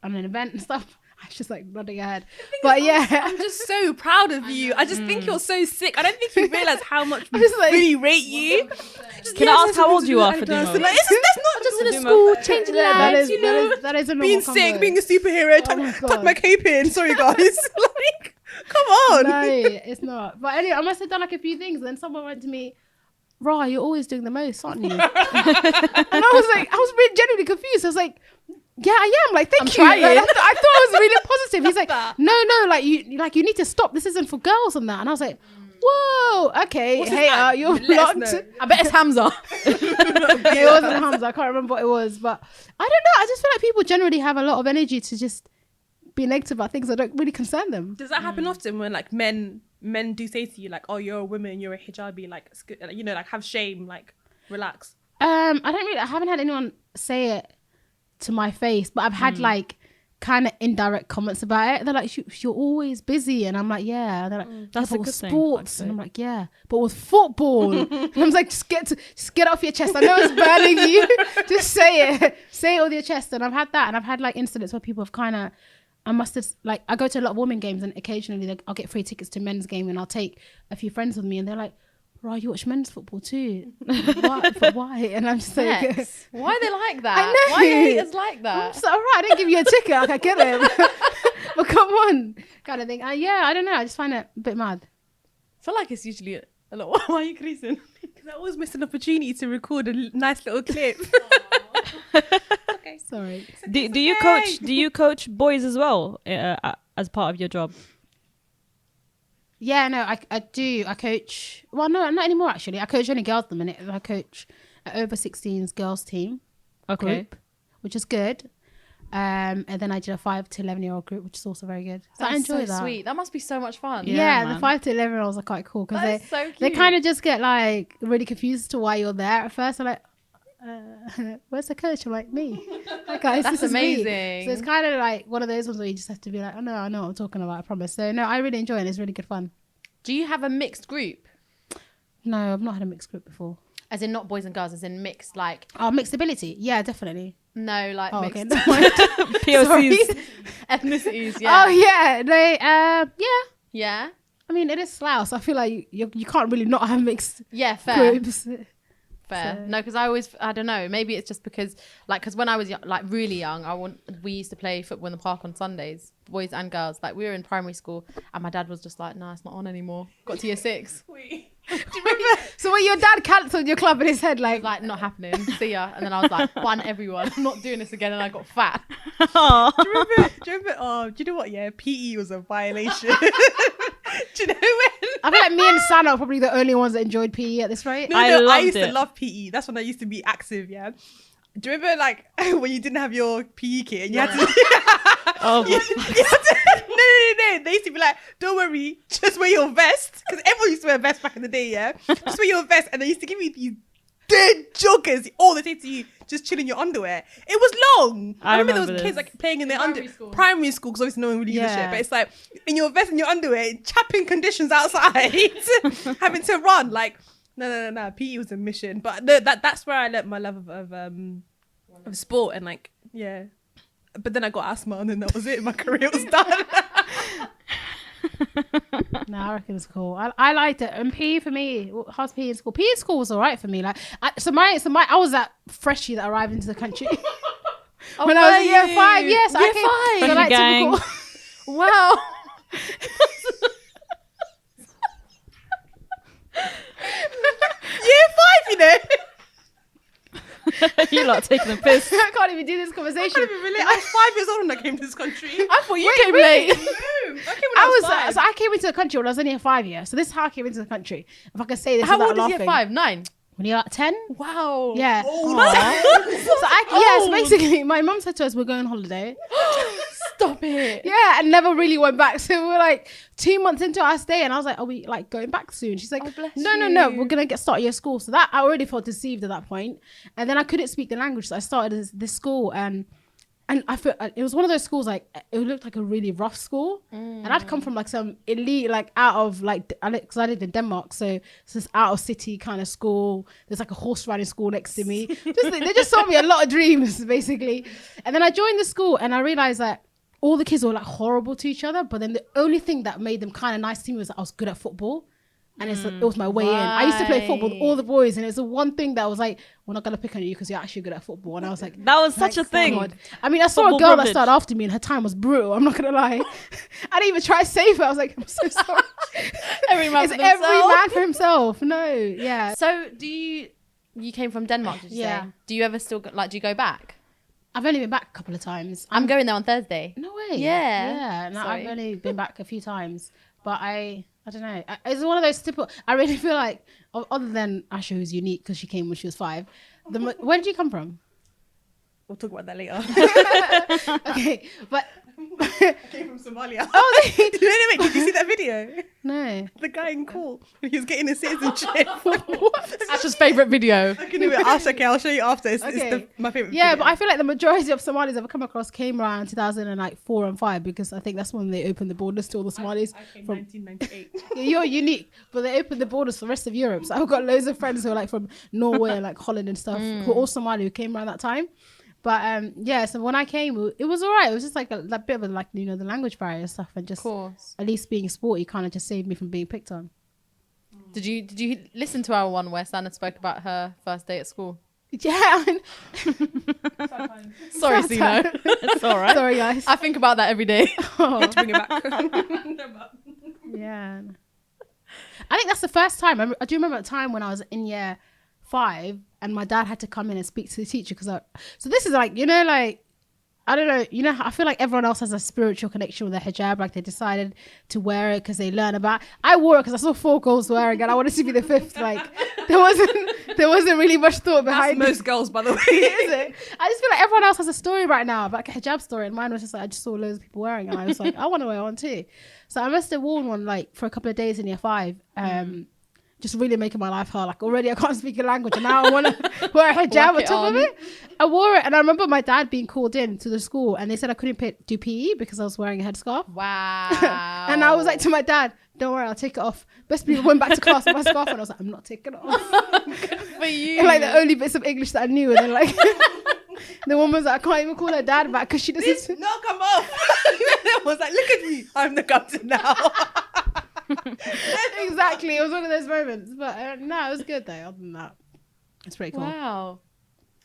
an event and stuff. I was just like nodding ahead. But yeah. I'm just so proud of you. I just think you're so sick. I don't think you realise how much we just like- really rate you. Can I ask how old you are, Fadumo? Like, that's not Just in a Fadumo. school, changing Yeah, lives, you know. that is a normal being sick, combo. being a superhero. my Tuck God. my cape in. Sorry, guys. Like, come on. No, it's not. But anyway, I must have done like a few things, and then someone went to me, "Rah, you're always doing the most, aren't you?" And I was really genuinely confused. I was like, "Yeah, I am." Like, thank you. trying. Like, I thought I was really positive. He's like, "No, like you need to stop. This isn't for girls and that." And I was like, "Whoa, okay, What's his hey, ad? you're Let us blocked." know. I bet it's Hamza. It wasn't Hamza. I can't remember what it was, but I don't know. I just feel like people generally have a lot of energy to just be negative about things that don't really concern them. Does that happen often when like men do say to you like, "Oh, you're a woman, you're a hijabi," like, you know, like have shame, like relax? I haven't had anyone say it to my face, but I've had like kind of indirect comments about it. They're like, "You're always busy," and I'm like, "Yeah." They're like, That's "Yeah, a but good with thing, sports," I'd and I'm say. like, "Yeah, but with football." And I'm like, just get off your chest. I know it's burning you. Just say it with your chest. And I've had that, and I've had like incidents where people have kind of. I must have, like, I go to a lot of women games, and occasionally I'll get free tickets to men's game, and I'll take a few friends with me, and they're like, "Right, you watch men's football too? But why?" And I'm just like, Yes. Why are they like that? I know. Why are haters like I'm that? just like, all right, I didn't give you a ticket. Like, I get it. But come on, kind of thing. Yeah, I don't know. I just find it a bit mad. I feel like it's usually a lot. Why are you creasing? Because I always miss an opportunity to record a nice little clip. Okay. Sorry. Do you coach boys as well as part of your job? Yeah, no, I do. I coach. Well, no, not anymore, actually. I coach only girls at the minute. I coach an over 16s girls team group, which is good. And then I did a 5 to 11-year-old group, which is also very good. So I That's enjoy so that. sweet. That must be so much fun. Yeah, man. the 5 to 11-year-olds are quite cool because That's so they cute. kind of just get like really confused as to why you're there. At first, they're like, "Where's the coach?" I'm like, "Me." Like, guys, That's this is me. amazing. So it's kind of like one of those ones where you just have to be like, "Oh no, I know what I'm talking about. I promise." So no, I really enjoy it. It's really good fun. Do you have a mixed group? No, I've not had a mixed group before. As in not boys and girls, as in mixed, like, Oh, mixed ability. Yeah, definitely. no, like Oh, mixed okay. Never mind. POCs. ethnicities, yeah. Oh yeah, they yeah. Yeah? I mean, it is Slough, so I feel like you can't really not have mixed Yeah, fair. groups. Fair. So- No, because I don't know, maybe it's just because when I was like really young, we used to play football in the park on Sundays, boys and girls. Like, we were in primary school, and my dad was just like, "No, it's not on anymore." Got to year 6, So when your dad cancelled your club in his head, like, like, not happening. See ya. And then I was like, "Ban everyone. I'm not doing this again." And I got fat. Do you remember? Oh, do you know what? Yeah, PE was a violation. Do you know when? I feel like me and Sana are probably the only ones that enjoyed PE at this rate. No, I I loved used to it. love PE. That's when I used to be active. Yeah, Do you remember like when you didn't have your PE kit and you had to? Oh, No. They used to be like, don't worry, just wear your vest. Because everyone used to wear a vest back in the day, yeah? Just wear your vest. And they used to give you these dead joggers all the time to you, just chill in your underwear. It was long. I remember there was kids like playing in their primary school, because obviously no one really gives a shit. But it's like, in your vest and your underwear, chapping conditions outside, having to run. Like, no. PE was a mission. But that's where I learnt my love of sport and like, yeah. But then I got asthma and then that was it. My career was done. No, I reckon it's cool. I liked it. And PE for me, how's PE in school? PE in school was all right for me. Like, I was that freshie that arrived into the country. When I was in year 5, yes. Year 5. So like gang. Wow. Year 5, you know. you lot taking the piss. I can't even do this conversation. I can't even relate. I was 5 years old when I came to this country. I thought you Wait, came really? late. No, I came when I was 5. So I came into the country when I was only 5 years. So this is how I came into the country. If I can say this How without old is laughing. year 5? 9? When you're like 10? Wow. Yeah. Oh, So basically, my mum said to us, we're going on holiday. Stop it. Yeah, and never really went back. So we were like 2 months into our stay, and I was like, "Are we like going back soon?" She's like, Oh, bless "No, you. we're gonna start your school." So that I already felt deceived at that point, and then I couldn't speak the language, so I started this school, and I feel it was one of those schools like it looked like a really rough school, and I'd come from like some elite, like out of like because I lived in Denmark, so it's this out of city kind of school. There's like a horse riding school next to me. They just sold me a lot of dreams basically, and then I joined the school, and I realized that all the kids were like horrible to each other, but then the only thing that made them kind of nice to me was that I was good at football. And it was my way in. I used to play football with all the boys, and it's the one thing that was like, we're not gonna pick on you because you're actually good at football. And I was like, That was such a thing. God. I mean, I saw Football a girl privilege. that started after me, and her time was brutal. I'm not gonna lie. I didn't even try to save her. I was like, I'm so sorry. Every man It's for every themselves. man for himself. No, yeah. So you came from Denmark, did you Yeah. say? Do you ever still, do you go back? I've only been back a couple of times. I'm going there on Thursday. No way. Yeah. Yeah. No, Sorry. I've only been back a few times, but I don't know. It's one of those typical. I really feel like, other than Asha, who's unique because she came when she was 5. Where did you come from? We'll talk about that later. Okay, but I came from Somalia. oh, Wait, did you see that video? no. The guy in call when he was getting his citizenship. Asha's favourite video. I can do it. I'll show you after. It's Okay. my favorite. Yeah, video. but I feel like the majority of Somalis I've come across came around 2004 and 5 because I think that's when they opened the borders to all the Somalis. I came from 1998. Yeah, you're unique, but they opened the borders for the rest of Europe. So I've got loads of friends who are like from Norway and like Holland and stuff who are all Somali who came around that time. But yeah, so when I came, it was all right. It was just like a bit of a, like, you know, the language barrier and stuff, and Of just course. at least being sporty kind of just saved me from being picked on. Did you listen to our one where Sana spoke about her first day at school? Yeah, I mean, Sorry, Sino. It's all right. sorry guys. I think about that every day. Oh, to bring it back. yeah, I think that's the first time. I do remember a time when I was in year 5 and my dad had to come in and speak to the teacher because so this is like, you know, like, I don't know, you know, I feel like everyone else has a spiritual connection with their hijab, like they decided to wear it because they learn about. I wore it because I saw 4 girls wearing it and I wanted to be the 5th. Like there wasn't really much thought That's behind most girls, by the way. Is it? I just feel like everyone else has a story right now, like a hijab story, and mine was just like I just saw loads of people wearing it and I was like, I want to wear one too. So I must have worn one like for a couple of days in year 5. Just really making my life hard. Like already I can't speak a language and now I want to wear a hijab on top of it. I wore it and I remember my dad being called in to the school and they said I couldn't do PE because I was wearing a headscarf. Wow. And I was like to my dad, don't worry, I'll take it off. Best believe I went back to class with my scarf and I was like, I'm not taking it off. For you. And, like the only bits of English that I knew, and then like the woman was like, I can't even call her dad back because she doesn't. No, come off. I was like, look at me. I'm the captain now. Exactly, it was one of those moments. But no, it was good though. Other than that, it's pretty cool. Wow.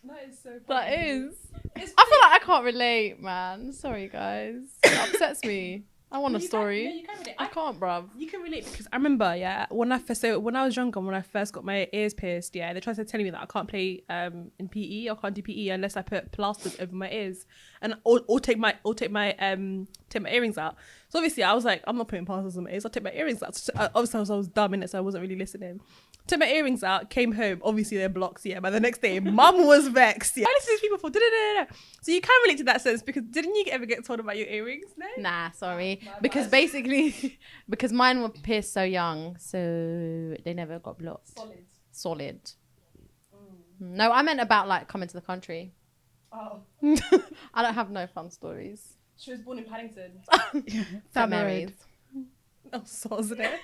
That is so That is. I feel like I can't relate, man. Sorry, guys. It upsets me. I want a story. You can relate. I can't, bruv. You can relate because I remember, when I was younger, when I first got my ears pierced, they tried to tell me that I can't play in PE. I can't do PE unless I put plasters over my ears and or take my earrings out. So obviously I was like, I'm not putting plasters on my ears. I'll take my earrings out. So, obviously I was dumb in it, so I wasn't really listening. took my earrings out, came home. Obviously, they're blocked. Yeah, but the next day, mum was vexed. Yeah, I listen to these people for da-da-da-da. So you can relate to that sense because didn't you ever get told about your earrings? No. Nah, sorry. Because basically, because mine were pierced so young, so they never got blocked. Solid. No, I meant about like coming to the country. Oh, I don't have no fun stories. she was born in Paddington. St. Mary's. Oh, so isn't it?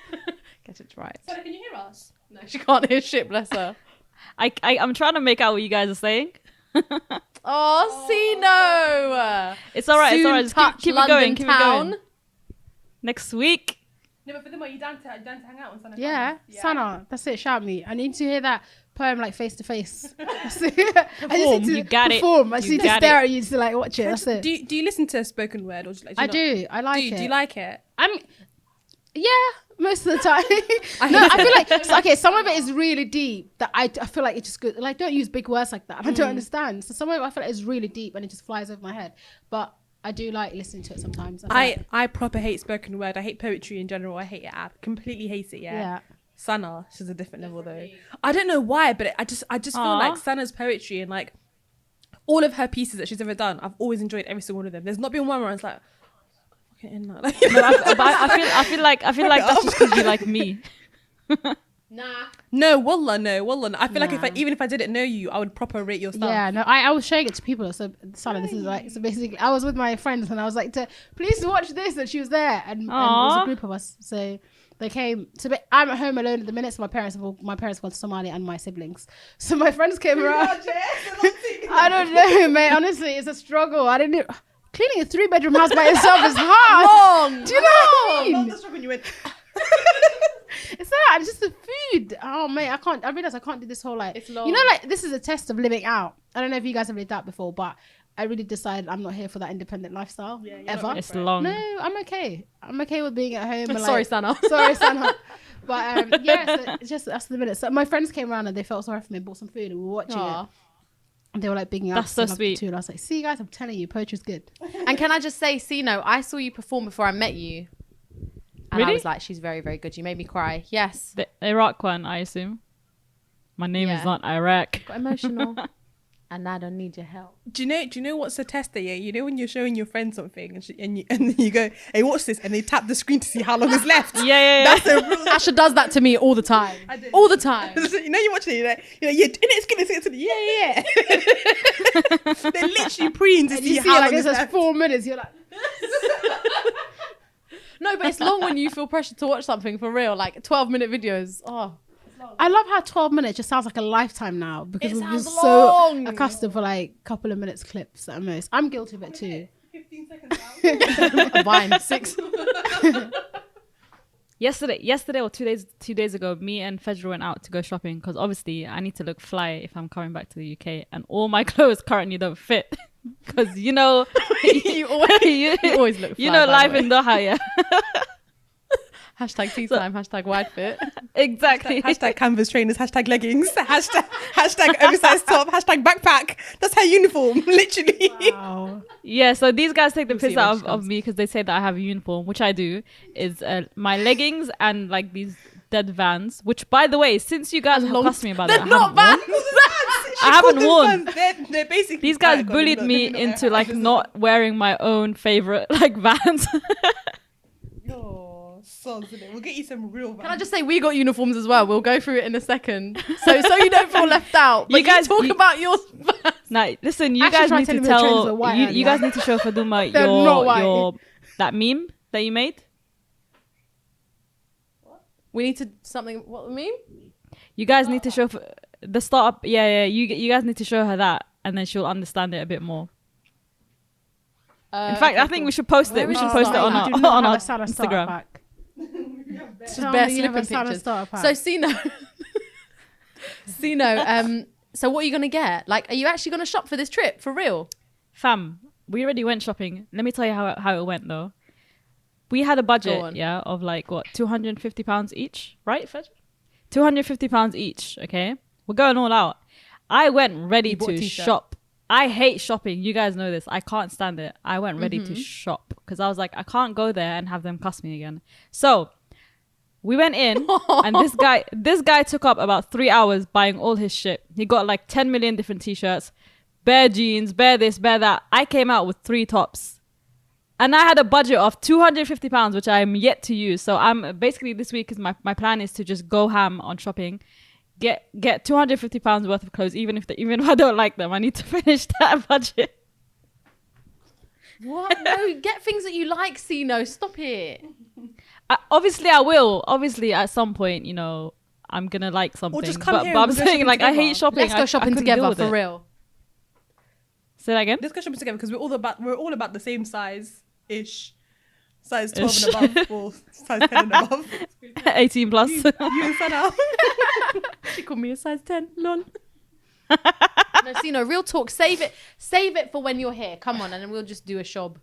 Get it right. So can you hear us? No, she can't hear shit, bless her. I'm trying to make out what you guys are saying. Oh, see, no. It's all right. It's all right. Just keep it going. Keep it town. going. Next week. No, but for them, you down to hang out on Sana. Yeah, Sana, that's it. Shout me. I need to hear that poem like face to face. I just need to You got it. perform. I just You need to got stare it. at you to like watch it. That's it. Do you listen to spoken word or just like? I do. I like it. Do you like it? Yeah, most of the time. No, I feel like okay. Some of it is really deep that I feel like it's just good. Like, don't use big words like that. I don't understand. So some of it I feel like is really deep and it just flies over my head. But I do like listening to it sometimes. I proper hate spoken word. I hate poetry in general. I hate it. I completely hate it. Yeah. Sana, she's a different level though. I don't know why, but I just feel like Sana's poetry and like all of her pieces that she's ever done, I've always enjoyed every single one of them. There's not been one where I was like, fucking in that. Like, No, I feel like that's just because you like me. No, wallah. I feel like even if I didn't know you, I would proper rate your stuff. Yeah, no, I was showing it to people. So, Sana, this is like, so basically, I was with my friends and I was like, please watch this. And she was there. And it was a group of us. So they came. I'm at home alone at the minute. So my parents have gone to Somalia and my siblings. So my friends came around. I don't know, mate. Honestly, it's a struggle. I didn't know. Cleaning a 3-bedroom house by yourself is hard. Long. Do you know what I mean? Not the struggle you went. It's that. It's just the food. Oh, mate, I realize I can't do this whole like. It's long. You know, like this is a test of living out. I don't know if you guys have lived out before, but I really decided I'm not here for that independent lifestyle ever. It's long. No, I'm okay. I'm okay with being at home. And, Sorry, Sana. Sorry, Sana. But yeah, so it's just that's the minute. So my friends came around and they felt sorry for me, bought some food, and we were watching it. And they were like bigging up. That's so sweet. Too. And I was like, see, guys, I'm telling you, poetry's good. And can I just say, Sino, I saw you perform before I met you. And I Really? was like, she's very, very good. You made me cry. Yes. The Iraq one, I assume. My name is Yeah. not Iraq. Got emotional. And I don't need your help. Do you know what's a tester? Yeah, you know when you're showing your friend something and then you go, hey, watch this, and they tap the screen to see how long is left. Yeah. That's a real. Asha does that to me all the time. All the time. You know, you're watching it, you're like, yeah, it's good. Yeah. They're literally preening to And see you see how it like long is this is left. 4 minutes. You're like, No, but it's long when you feel pressure to watch something for real. Like 12-minute videos. Oh. I love how 12 minutes just sounds like a lifetime now because It we're sounds just long. so accustomed for like a couple of minutes clips at most. I'm guilty of it too. 15 seconds out. A Vine. 6. Yesterday or 2 days ago, me and Fedra went out to go shopping because obviously I need to look fly if I'm coming back to the UK, and all my clothes currently don't fit because you know you always look fly, you know by life the way. in Doha, yeah. Hashtag tea time. Hashtag wide fit. Exactly. Hashtag canvas trainers, hashtag leggings, hashtag oversized top, hashtag backpack. That's her uniform, literally. Wow. Yeah, so these guys take the We'll see piss when out she of comes. me because they say that I have a uniform, which I do. Is my leggings and like these dead Vans, which by the way, since you guys have asked me about that, I haven't worn. I haven't worn. They're basically These guys bad, bullied they're me not into like not wearing my own favorite like Vans. Oh, sods, innit? We'll get you some real. Can I just say we got uniforms as well? We'll go through it in a second. So you don't feel left out. But You guys- talk about yours. Now, listen, you Asha guys tried need to telling me the trainers were tell white you earlier. guys need to show Fadumo They're not white. your that meme that you made. We need to something. What meme? You guys need to show the startup. Yeah. You guys need to show her that, and then she'll understand it a bit more. In fact, I think we should post it. Where We is should it post it on starting? our You do not on have our a Sana starter Instagram. pack. Just Tell bare me you have a slipping Sana pictures. starter pack. So Sino, so what are you gonna get? Like, are you actually gonna shop for this trip for real? Fam, we already went shopping. Let me tell you how it went though. We had a Go budget, on. yeah, of like what, £250 each, right, Fed? £250 each, okay? We're going all out. I went ready You bought a to t-shirt. shop. I hate shopping. You guys know this. I can't stand it. I went ready to shop because I was like, I can't go there and have them cuss me again. So We went in and this guy took up about 3 hours buying all his shit. He got like 10 million different t-shirts, bare jeans, bare this, bare that. I came out with 3 tops. And I had a budget of £250, which I'm yet to use. So I'm basically this week is my plan is to just go ham on shopping, get £250 worth of clothes, even if I don't like them. I need to finish that budget. What? No, get things that you like, Sino. Stop it. Obviously, I will. Obviously, at some point, you know, I'm gonna like something. Or just come but here but I'm and go saying, shopping like, I together. hate shopping. Let's go shopping couldn't deal together with for it. real. Say that again. Let's go shopping together because we're all about the same size ish. Size 12 and above or size 10 and above. 18 plus. You and Sana. She called me a size 10. Lol. No, Sino, real talk. Save it for when you're here. Come on, and then we'll just do a shop.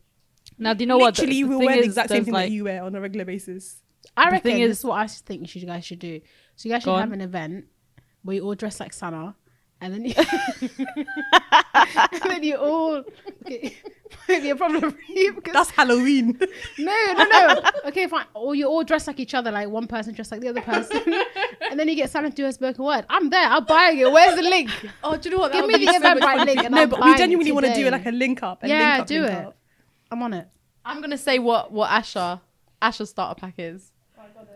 Now, do you know what? Literally, we'll thing wear the is, exact same there's, thing like, that you wear on a regular basis. I The reckon thing this is- is what I think you guys should do. So you guys Go should on. have an event where you all dress like Sana, and then you all. Okay, might be a problem for you because That's Halloween. no. Okay, fine. Or you all dress like each other, like one person dressed like the other person, and then you get Sana to do a spoken word. I'm there. I'm buying it. Where's the link? Oh, do you know what? Give That me would be the so much Eventbrite fun. link and No, I'm but we buying it genuinely want to do today. like a link up. Yeah, do it. I'm on it. I'm gonna say what Asha's starter pack is.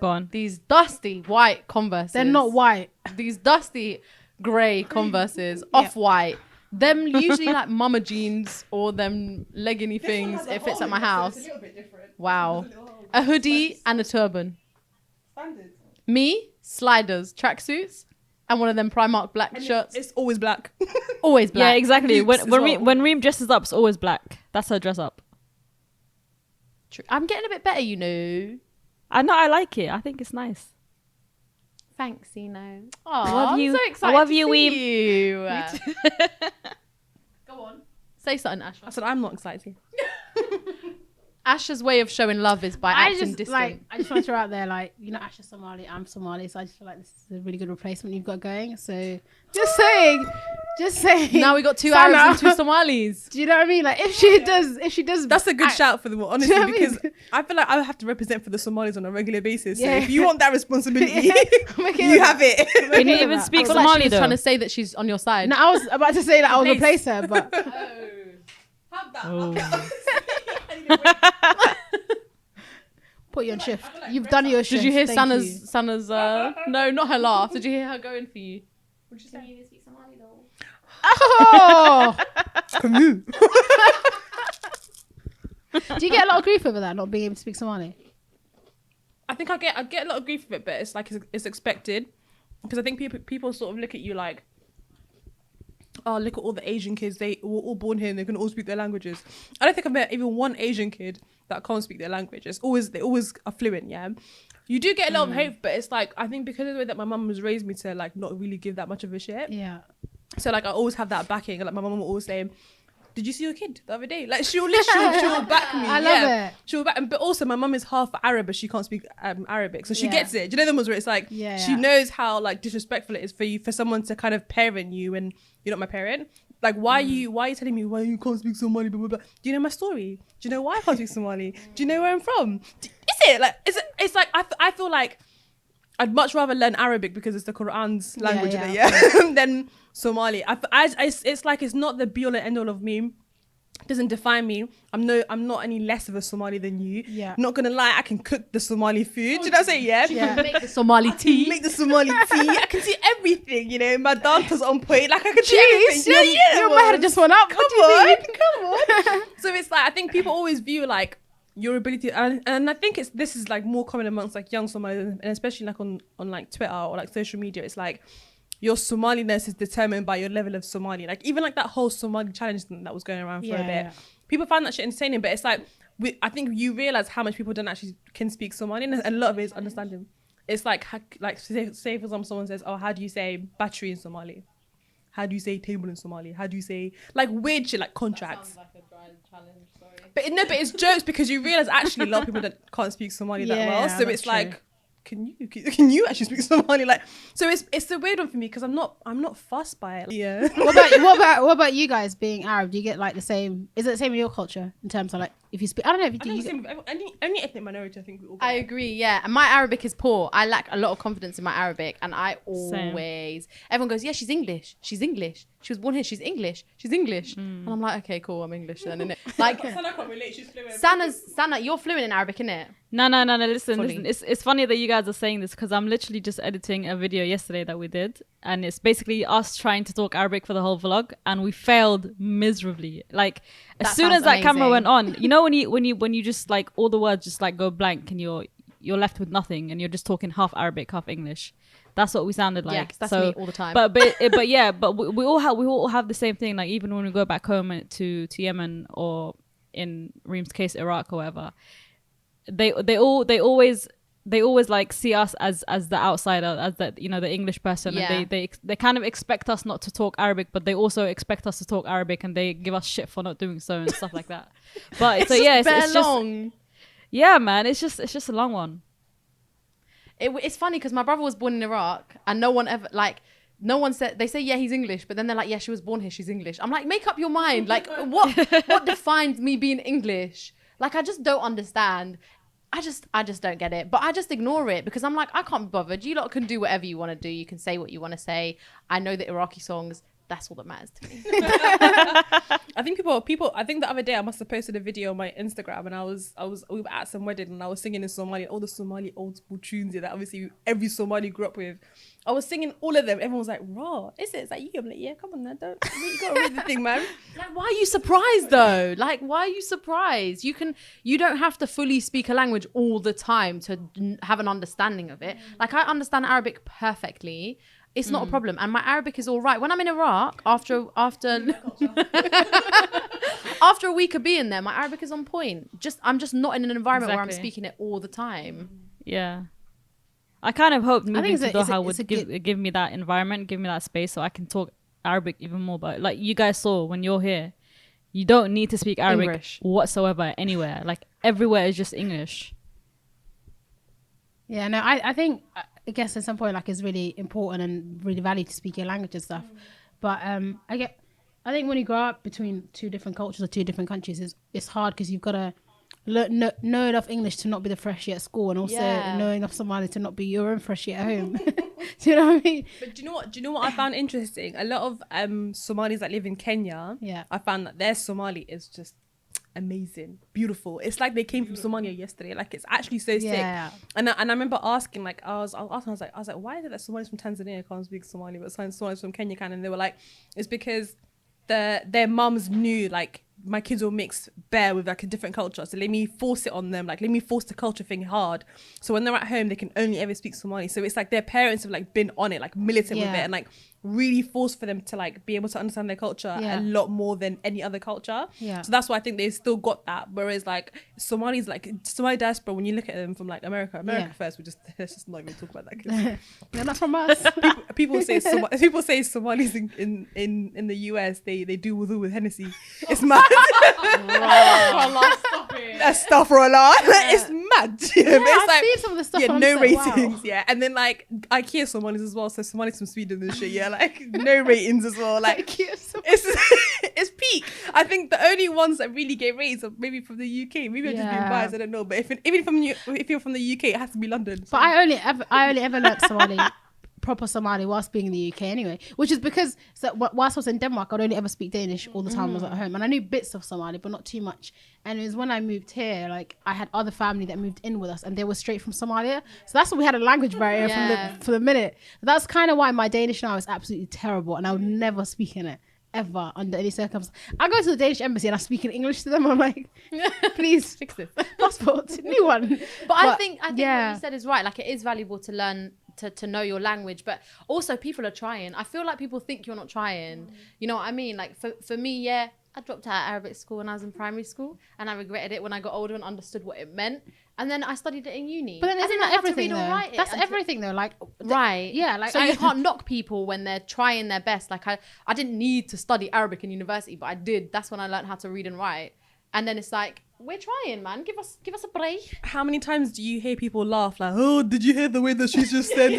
Go on. These dusty white Converses. They're not white. These dusty grey Converses, off-white. Them usually like mama jeans or them leggingy things if it's at my house. Wow. A hoodie and a turban. Me, sliders, tracksuits, and one of them Primark black shirts. It's always black. Always black. Yeah, exactly. Boots as well. When Reem dresses up, it's always black. That's her dress up. True. I'm getting a bit better, you know. I know. I like it. I think it's nice. Thanks, Sino. Oh, love I'm you. so I excited love to you, see you. Go on. Say something, I Asha. said I'm not excited. Asha's way of showing love is by acting distant. I just want to throw out there, like, you know, Asha's Somali, I'm Somali, so I just feel like this is a really good replacement you've got going. So just saying. Now we got 2 Sana. Arabs and 2 Somalis. Do you know what I mean? Like, if she does, That's a good shout for them, honestly, know what I mean? because I feel like I have to represent for the Somalis on a regular basis. Yeah. So if you want that responsibility, I'm okay you with have it. Can you with even that. speak I feel like she Somali was though? trying to say that she's on your side. No, I was about to say that I'll replace her, but put you on shift. You've done your shift. Did you hear Thank you. Sana's no, not her laugh. Did you hear her going for you? Oh! Camus. Do you get a lot of grief over that, not being able to speak Somali? I think I get a lot of grief for it, but it's like it's expected because I think people sort of look at you like, oh, look at all the Asian kids, they were all born here and they can all speak their languages. I don't think I've met even one Asian kid that can't speak their language. They always are fluent. Yeah, you do get a lot of hate, but it's like I think because of the way that my mum has raised me to like not really give that much of a shit. Yeah. So like I always have that backing. Like my mum will always say, "Did you see your kid the other day?" Like she'll back me. I love it. She'll back. But also my mum is half Arab, but she can't speak Arabic, so she Yeah. gets it. Do you know the ones where it's like she knows how like disrespectful it is for someone to kind of parent you and you're not my parent. Like why are you telling me why you can't speak Somali? Blah, blah, blah. Do you know my story? Do you know why I can't speak Somali? Do you know where I'm from? Is it like it's like I feel like I'd much rather learn Arabic because it's the Quran's language than Somali. It's like it's not the be all and end all of me. It doesn't define me. I'm not any less of a Somali than you. Yeah. Not gonna lie, I can cook the Somali food. Do you know what I'm saying? Yeah. Yeah. Make the Somali tea. Make the Somali tea. I can do everything. You know, my danta's on point. Like I can do everything. Your head just went up. Come on. So it's like I think people always view like your ability, and I think this is like more common amongst like young Somalis, and especially like on like Twitter or like social media. It's like your Somaliness is determined by your level of Somali. Like even like that whole Somali challenge thing that was going around for a bit. Yeah. People find that shit entertaining, but it's like I think you realize how much people don't actually can speak Somali, and a lot of it is understanding. It's like say for example, someone says, "Oh, how do you say battery in Somali? How do you say table in Somali? How do you say like weird shit like contracts?" But it's jokes because you realize actually a lot of people can't speak Somali that well. So that's it's true. like, can you actually speak Somali? Like, so it's a weird one for me because I'm not fussed by it. Yeah. What about you guys being Arab? Do you get like the same? Is it the same in your culture in terms of like if you speak, I don't know if you I do. think same with any ethnic minority, I think we all get I it. agree, yeah. And my Arabic is poor. I lack a lot of confidence in my Arabic, and I always everyone goes, yeah, she's English. She's English. She was born here. She's English. She's English. And I'm like, okay, cool. I'm English then, innit? Like Sana can't relate. She's fluent. Sana, you're fluent in Arabic, innit? No. Listen. Fully. It's funny that you guys are saying this because I'm literally just editing a video yesterday that we did, and it's basically us trying to talk Arabic for the whole vlog, and we failed miserably. Like as That soon as sounds that camera amazing. went on, you know when you just like all the words just like go blank and you're left with nothing and you're just talking half Arabic, half English. That's what we sounded like. Yes, that's so, me all the time. But yeah, but we all have the same thing. Like even when we go back home to Yemen or in Reem's case Iraq or whatever, they always like see us as the outsider, as the the English person, Yeah. and they kind of expect us not to talk Arabic, but they also expect us to talk Arabic, and they give us shit for not doing so and stuff like that. But so yeah, it's just long. yeah, man, it's just a long one. It's funny because my brother was born in Iraq, and no one said, they say, yeah, he's English, but then they're like, yeah, she was born here, she's English. I'm like, make up your mind. Like, what defines me being English? Like, I just don't understand. I just don't get it. But I just ignore it because I'm like, I can't be bothered. You lot can do whatever you want to do. You can say what you want to say. I know the Iraqi songs. That's all that matters to me. I think people. I think the other day I must have posted a video on my Instagram, and we were at some wedding, and I was singing in Somali, all the Somali old school tunes that obviously every Somali grew up with. I was singing all of them. Everyone was like, "Raw, is it?" It's like you. I'm like, "Yeah, come on, now, don't you gotta read the thing, man." Like, why are you surprised though? Like, why are you surprised? You don't have to fully speak a language all the time to have an understanding of it. Like, I understand Arabic perfectly. It's not a problem, and my Arabic is all right. When I'm in Iraq, after a week of being there, my Arabic is on point. I'm just not in an environment where I'm Exactly. speaking it all the time. Yeah. I kind of hoped moving to Doha it's a would give me that environment, give me that space so I can talk Arabic even more. But like you guys saw when you're here, you don't need to speak Arabic English. whatsoever anywhere. Like everywhere is just English. Yeah, no, I guess at some point like it's really important and really valued to speak your language and stuff. But I think when you grow up between two different cultures or two different countries, it's hard because you've got to know enough English to not be the freshie at school, and also know enough Somali to not be your own freshie at home. Do you know what I mean? But do you know what I found interesting? A lot of Somalis that live in Kenya, Yeah. I found that their Somali is just amazing, beautiful. It's like they came from Somalia yesterday. Like it's actually so Yeah. sick. And I remember asking, like I was like, why is it that Somalis from Tanzania can't speak Somali, but Somalis from Kenya can? And they were like, it's because their mums knew like my kids will mix bear with like a different culture, so let me force it on them, like let me force the culture thing hard, so when they're at home they can only ever speak Somali. So it's like their parents have like been on it, like militant with it, and like really forced for them to like be able to understand their culture a lot more than any other culture. So that's why I think they still got that. Whereas like Somali diaspora, when you look at them from like America first, let's just not even talk about that, 'cause They're not from us. people say Somalis in the US they do wudu with Hennessy. It's mad. That's stuff for a lot. It's mad. It's I've seen some of the stuff. yeah, and I'm no just like, ratings. wow. Yeah, and then like IKEA Somalis as well. So Somalis from Sweden and shit. Yeah, like no ratings as well. Like it's peak. I think the only ones that really get ratings are maybe from the UK. Maybe I'm just being biased. I don't know. But if you're from the UK, it has to be London. So. But I only ever learnt Somali, proper Somali, whilst being in the UK anyway. Which is because whilst I was in Denmark, I'd only ever speak Danish all the time I was at home, and I knew bits of Somali, but not too much. And it was when I moved here, like I had other family that moved in with us, and they were straight from Somalia. So that's why we had a language barrier for the minute. That's kind of why my Danish now is absolutely terrible, and I would never speak in it. Ever under any circumstance. I go to the Danish embassy and I speak in English to them. I'm like, please fix this passport, new one. But I think what you said is right. Like it is valuable to learn to know your language, but also people are trying. I feel like people think you're not trying. You know what I mean? Like for me, I dropped out of Arabic school when I was in primary school, and I regretted it when I got older and understood what it meant. And then I studied it in uni. But then isn't that everything though? That's until... everything though. Like right, yeah. Like so you can't knock people when they're trying their best. Like I didn't need to study Arabic in university, but I did. That's when I learned how to read and write. And then it's like, we're trying, man. Give us a break. How many times do you hear people laugh like, oh, did you hear the way that she's just said?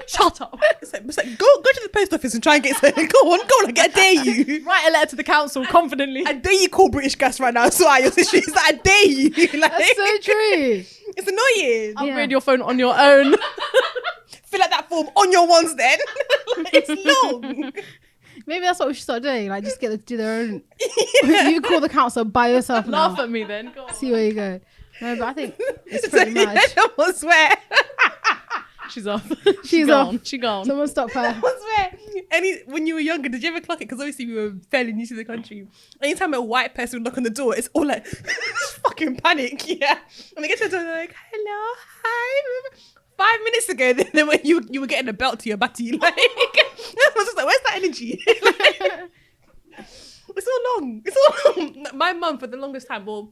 Shut up. It's like go to the post office and try and get something. Go on, like, I dare you. Write a letter to the council confidently. I dare you call British Gas right now. So your issues. I dare you. Like, That's so true. It's annoying. Upgrade your phone on your own. Fill out that form on your ones then. It's long. Maybe that's what we should start doing. Like, just get them to do their own. You call the council by yourself. Laugh at me then. Go on. See where you go. No, but I think it's pretty mad. I swear. She's off. She's gone. off. She gone. Someone stop her. I swear. When you were younger, did you ever clock it? Because obviously we were fairly new to the country. Anytime a white person would knock on the door, it's all like fucking panic. Yeah. And they get to the door, they're like, hello, hi. 5 minutes ago, then when you were getting a belt to your butty, like, I was just like, where's that energy? It's all long. It's all long. My mum, for the longest time, well,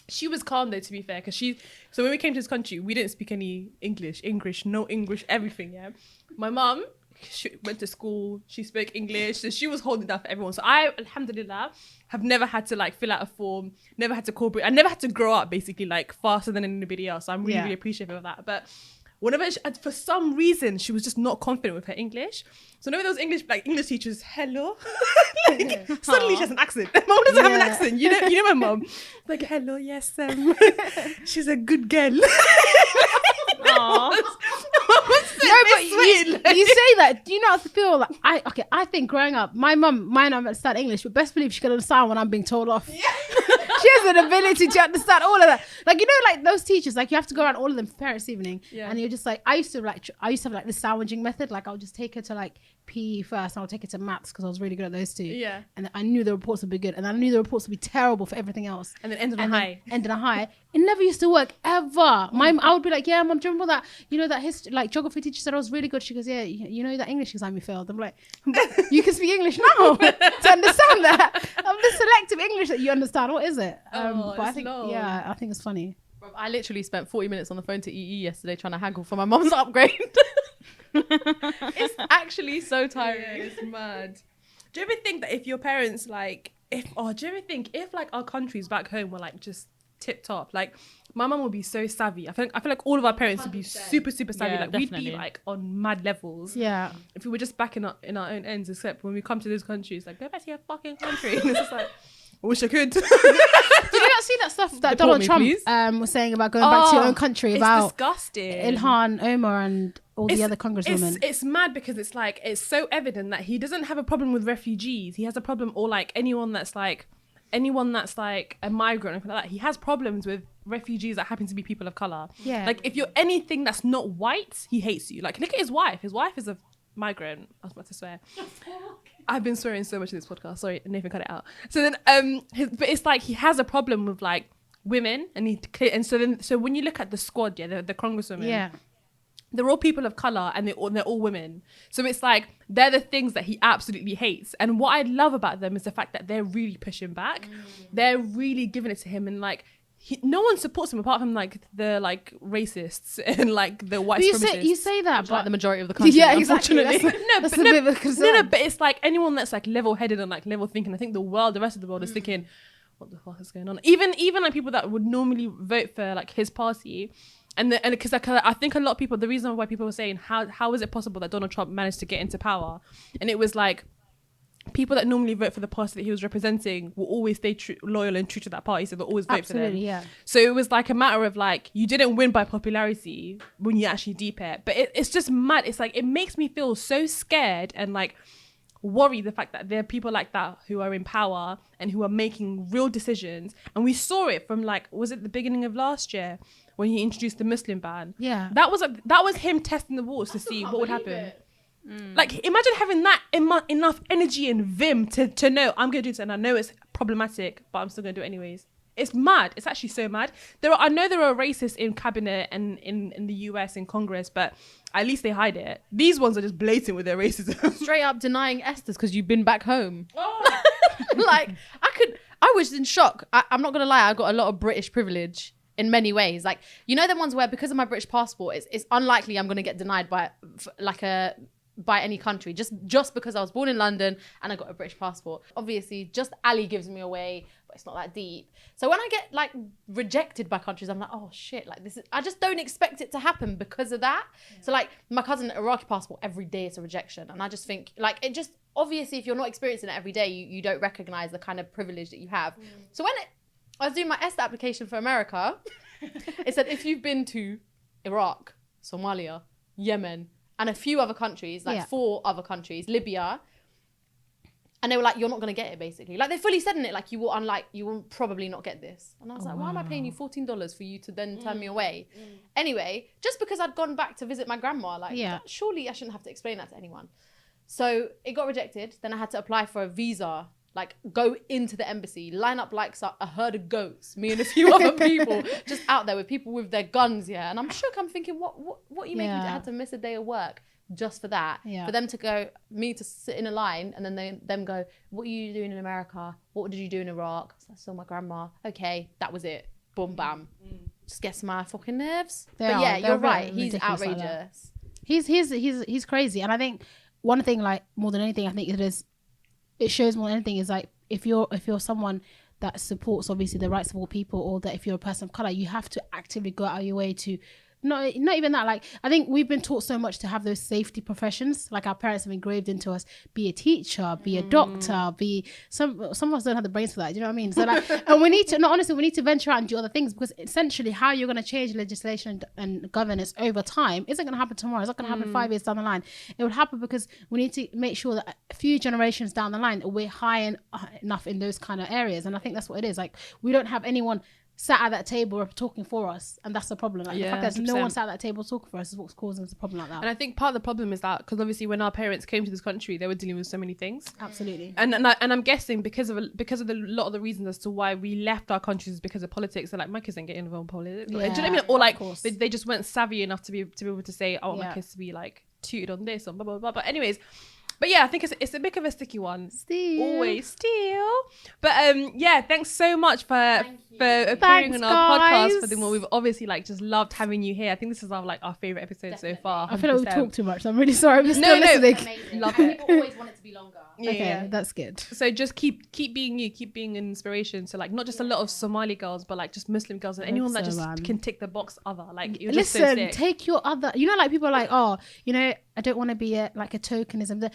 she was calm though, to be fair, because so when we came to this country, we didn't speak any English, no English, everything, yeah. My mum, she went to school, she spoke English, so she was holding down for everyone. So I, alhamdulillah, have never had to like fill out a form, never had to cooperate, I never had to grow up basically like faster than anybody else. So I'm really, really appreciative of that. But whenever for some reason she was just not confident with her English, so whenever those English teachers, hello, like, suddenly she has an accent. My mom doesn't have an accent. You know my mom, like, hello, yes, she's a good girl. Aww. No, but you say that. Do you know how to feel? Like, I think growing up, my mum might not understand English, but best believe she can understand when I'm being told off. Yeah. She has an ability to understand all of that. Like, you know, like those teachers, like you have to go around all of them for parents' evening, and you're just like, I used to have like the sandwiching method. Like, I'll just take her to like PE first, and I'll take her to maths because I was really good at those two. Yeah. And I knew the reports would be good, and I knew the reports would be terrible for everything else. And then ended on high. It never used to work ever. I would be like, yeah, mum, do you remember that? You know that history, like geography teacher said I was really good. She goes, yeah, you know that English exam you failed. I'm like, you can speak English now to understand that. Of the selective English that you understand. What is it? But I think, I think it's funny. I literally spent 40 minutes on the phone to EE yesterday trying to haggle for my mum's upgrade. It's actually so tiring. Yeah, it's mad. Do you ever think that if your parents like, do you ever think if like our countries back home were like just tip top, like my mum would be so savvy. I feel like all of our parents would be super savvy. Yeah, like definitely. we'd be like on mad levels. Yeah. If we were just back in our own ends, except when we come to those countries, like go back to your fucking country. And it's just like, I wish I could. Did you not see that stuff that Donald Trump was saying about going back to your own country, about it's disgusting. Ilhan Omar and all the other congresswomen? It's mad because it's like, it's so evident that he doesn't have a problem with refugees. He has a problem, or like anyone that's like a migrant or anything like that. He has problems with refugees that happen to be people of color. Yeah. Like if you're anything that's not white, he hates you. Like look at his wife. His wife is a migrant. I was about to swear. I've been swearing so much in this podcast. Sorry, Nathan, cut it out. So then, but it's like he has a problem with like women, and so when you look at the squad, the congresswomen, they're all people of color, and they're all women. So it's like they're the things that he absolutely hates. And what I love about them is the fact that they're really pushing back. They're really giving it to him, and like no one supports him apart from like the like racists and like the white supremacists. You say that, But but like the majority of the country, yeah, exactly. unfortunately. That's a bit of a concern. No, but it's like anyone that's like level-headed and like level thinking. I think the rest of the world is thinking, what the fuck is going on? Even like people that would normally vote for like his party, and because I think a lot of people, the reason why people were saying how is it possible that Donald Trump managed to get into power, and it was like people that normally vote for the party that he was representing will always stay loyal and true to that party, so they'll always vote for them. Yeah. So it was like a matter of like, you didn't win by popularity when you actually deep it. But it's just mad. It's like, it makes me feel so scared and like worried, the fact that there are people like that who are in power and who are making real decisions. And we saw it from like, was it the beginning of last year when he introduced the Muslim ban? Yeah. That was him testing the waters to see what would happen. Like, imagine having that enough energy and vim to know I'm going to do this, and I know it's problematic, but I'm still going to do it anyways. It's mad. It's actually so mad. I know there are racists in cabinet and in the US in Congress, but at least they hide it. These ones are just blatant with their racism. Straight up denying Esther's because you've been back home. Like, I was in shock. I'm not gonna lie, I got a lot of British privilege in many ways. Like, you know, the ones where because of my British passport, it's unlikely I'm gonna get denied by like a by any country, just because I was born in London and I got a British passport. Obviously, just Ali gives me away, but it's not that deep. So when I get like rejected by countries, I'm like, oh shit, like this is, I just don't expect it to happen because of that. Yeah. So like my cousin, Iraqi passport, every day it's a rejection. And I just think like it just, obviously if you're not experiencing it every day, you don't recognize the kind of privilege that you have. So when I was doing my ESTA application for America, it said if you've been to Iraq, Somalia, Yemen, and a few other countries, like 4 other countries, Libya, and they were like, you're not going to get it, basically. Like, they fully said in it, like, you will probably not get this. And I was like, why am I paying you $14 for you to then turn me away? Anyway, just because I'd gone back to visit my grandma, like, surely I shouldn't have to explain that to anyone. So it got rejected. Then I had to apply for a visa, like, go into the embassy, line up like a herd of goats, me and a few other people, just out there with people with their guns, And I'm shook. I'm thinking, what you making? I had to miss a day of work just for that. For them to go, me to sit in a line, and then them go, what are you doing in America? What did you do in Iraq? So I saw my grandma. Okay, that was it. Boom, bam. Just gets my fucking nerves. You're right. He's outrageous. Like he's crazy. And I think one thing, like, more than anything, I think it shows more than anything is like if you're someone that supports obviously the rights of all people, or that if you're a person of color, you have to actively go out of your way to not even that. Like, I think we've been taught so much to have those safety professions. Like, our parents have engraved into us, be a teacher, be a doctor, be some of us don't have the brains for that. Do you know what I mean? So like, and we need to venture out and do other things, because essentially how you're going to change legislation and governance over time isn't going to happen tomorrow. It's not going to happen 5 years down the line. It will happen because we need to make sure that a few generations down the line we're high enough in those kind of areas. And I think that's what it is. Like, we don't have anyone sat at that table talking for us, and that's the problem. Like, the fact there's 100%. No one sat at that table talking for us is what's causing us a problem like that. And I think part of the problem is that because obviously when our parents came to this country, they were dealing with so many things. Absolutely. And I'm guessing because of the lot of the reasons as to why we left our countries is because of politics. So like, my kids didn't get involved in politics. Do you know what I mean? Or like they just weren't savvy enough to be able to say, I want my kids to be like tutored on this or blah blah blah. But anyways. But yeah, I think it's a bit of a sticky one. Always still. But thanks so much for appearing on our podcast. For the more, we've obviously like just loved having you here. I think this is our favorite episode so far. 100%. I feel like we talked too much. So I'm really sorry. I'm still listening. Amazing. Love it. People always want it to be longer. Okay, that's good. So just keep being you, keep being an inspiration. So like, not just a lot of Somali girls, but like just Muslim girls and anyone that just can tick the box other. Like, you're just so sick. Take your other. You know, like people are like, oh, you know, I don't want to be a tokenism.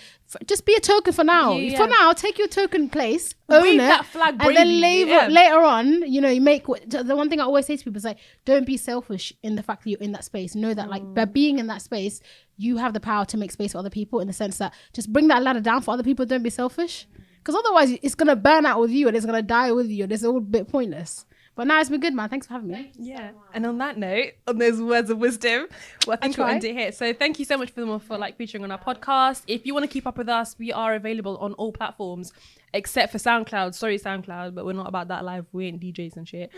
Just be a token for now. For now, take your token place, own it, that flag bravely, and then later on, you know, you make the one thing I always say to people is like, don't be selfish in the fact that you're in that space. Know that like by being in that space, you have the power to make space for other people, in the sense that just bring that ladder down for other people. Don't be selfish, because otherwise it's gonna burn out with you and it's gonna die with you, and it's all a bit pointless. But now it's been good, man. Thanks for having me. Yeah. And on that note, on those words of wisdom, well, I think we'll end it here. So thank you so much for like featuring on our podcast. If you want to keep up with us, we are available on all platforms except for SoundCloud. Sorry, SoundCloud, but we're not about that live. We ain't DJs and shit.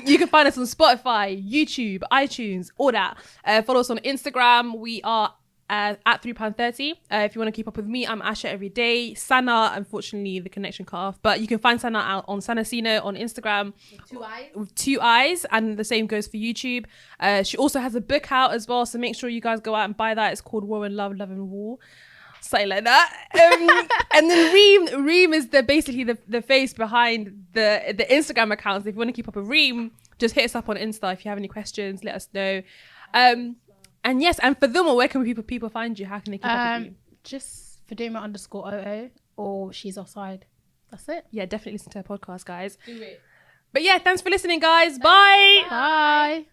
You can find us on Spotify, YouTube, iTunes, all that. Follow us on Instagram. We are at £3.30. If you want to keep up with me, I'm Asha every day. Sana, unfortunately, the connection cut off, but you can find Sana out on Sanasino on Instagram with 2 eyes, and the same goes for YouTube. She also has a book out as well, so make sure you guys go out and buy that. It's called War and Love, Love and War, something like that. And then Reem is basically the face behind the Instagram accounts. If you want to keep up with Reem, just hit us up on Insta. If you have any questions, let us know. And yes, and Fadumo, where can people find you? How can they keep up with you? Just Fadumo_OO, or She's Offside. That's it. Yeah, definitely listen to her podcast, guys. Do it. But yeah, thanks for listening, guys. Bye. Bye.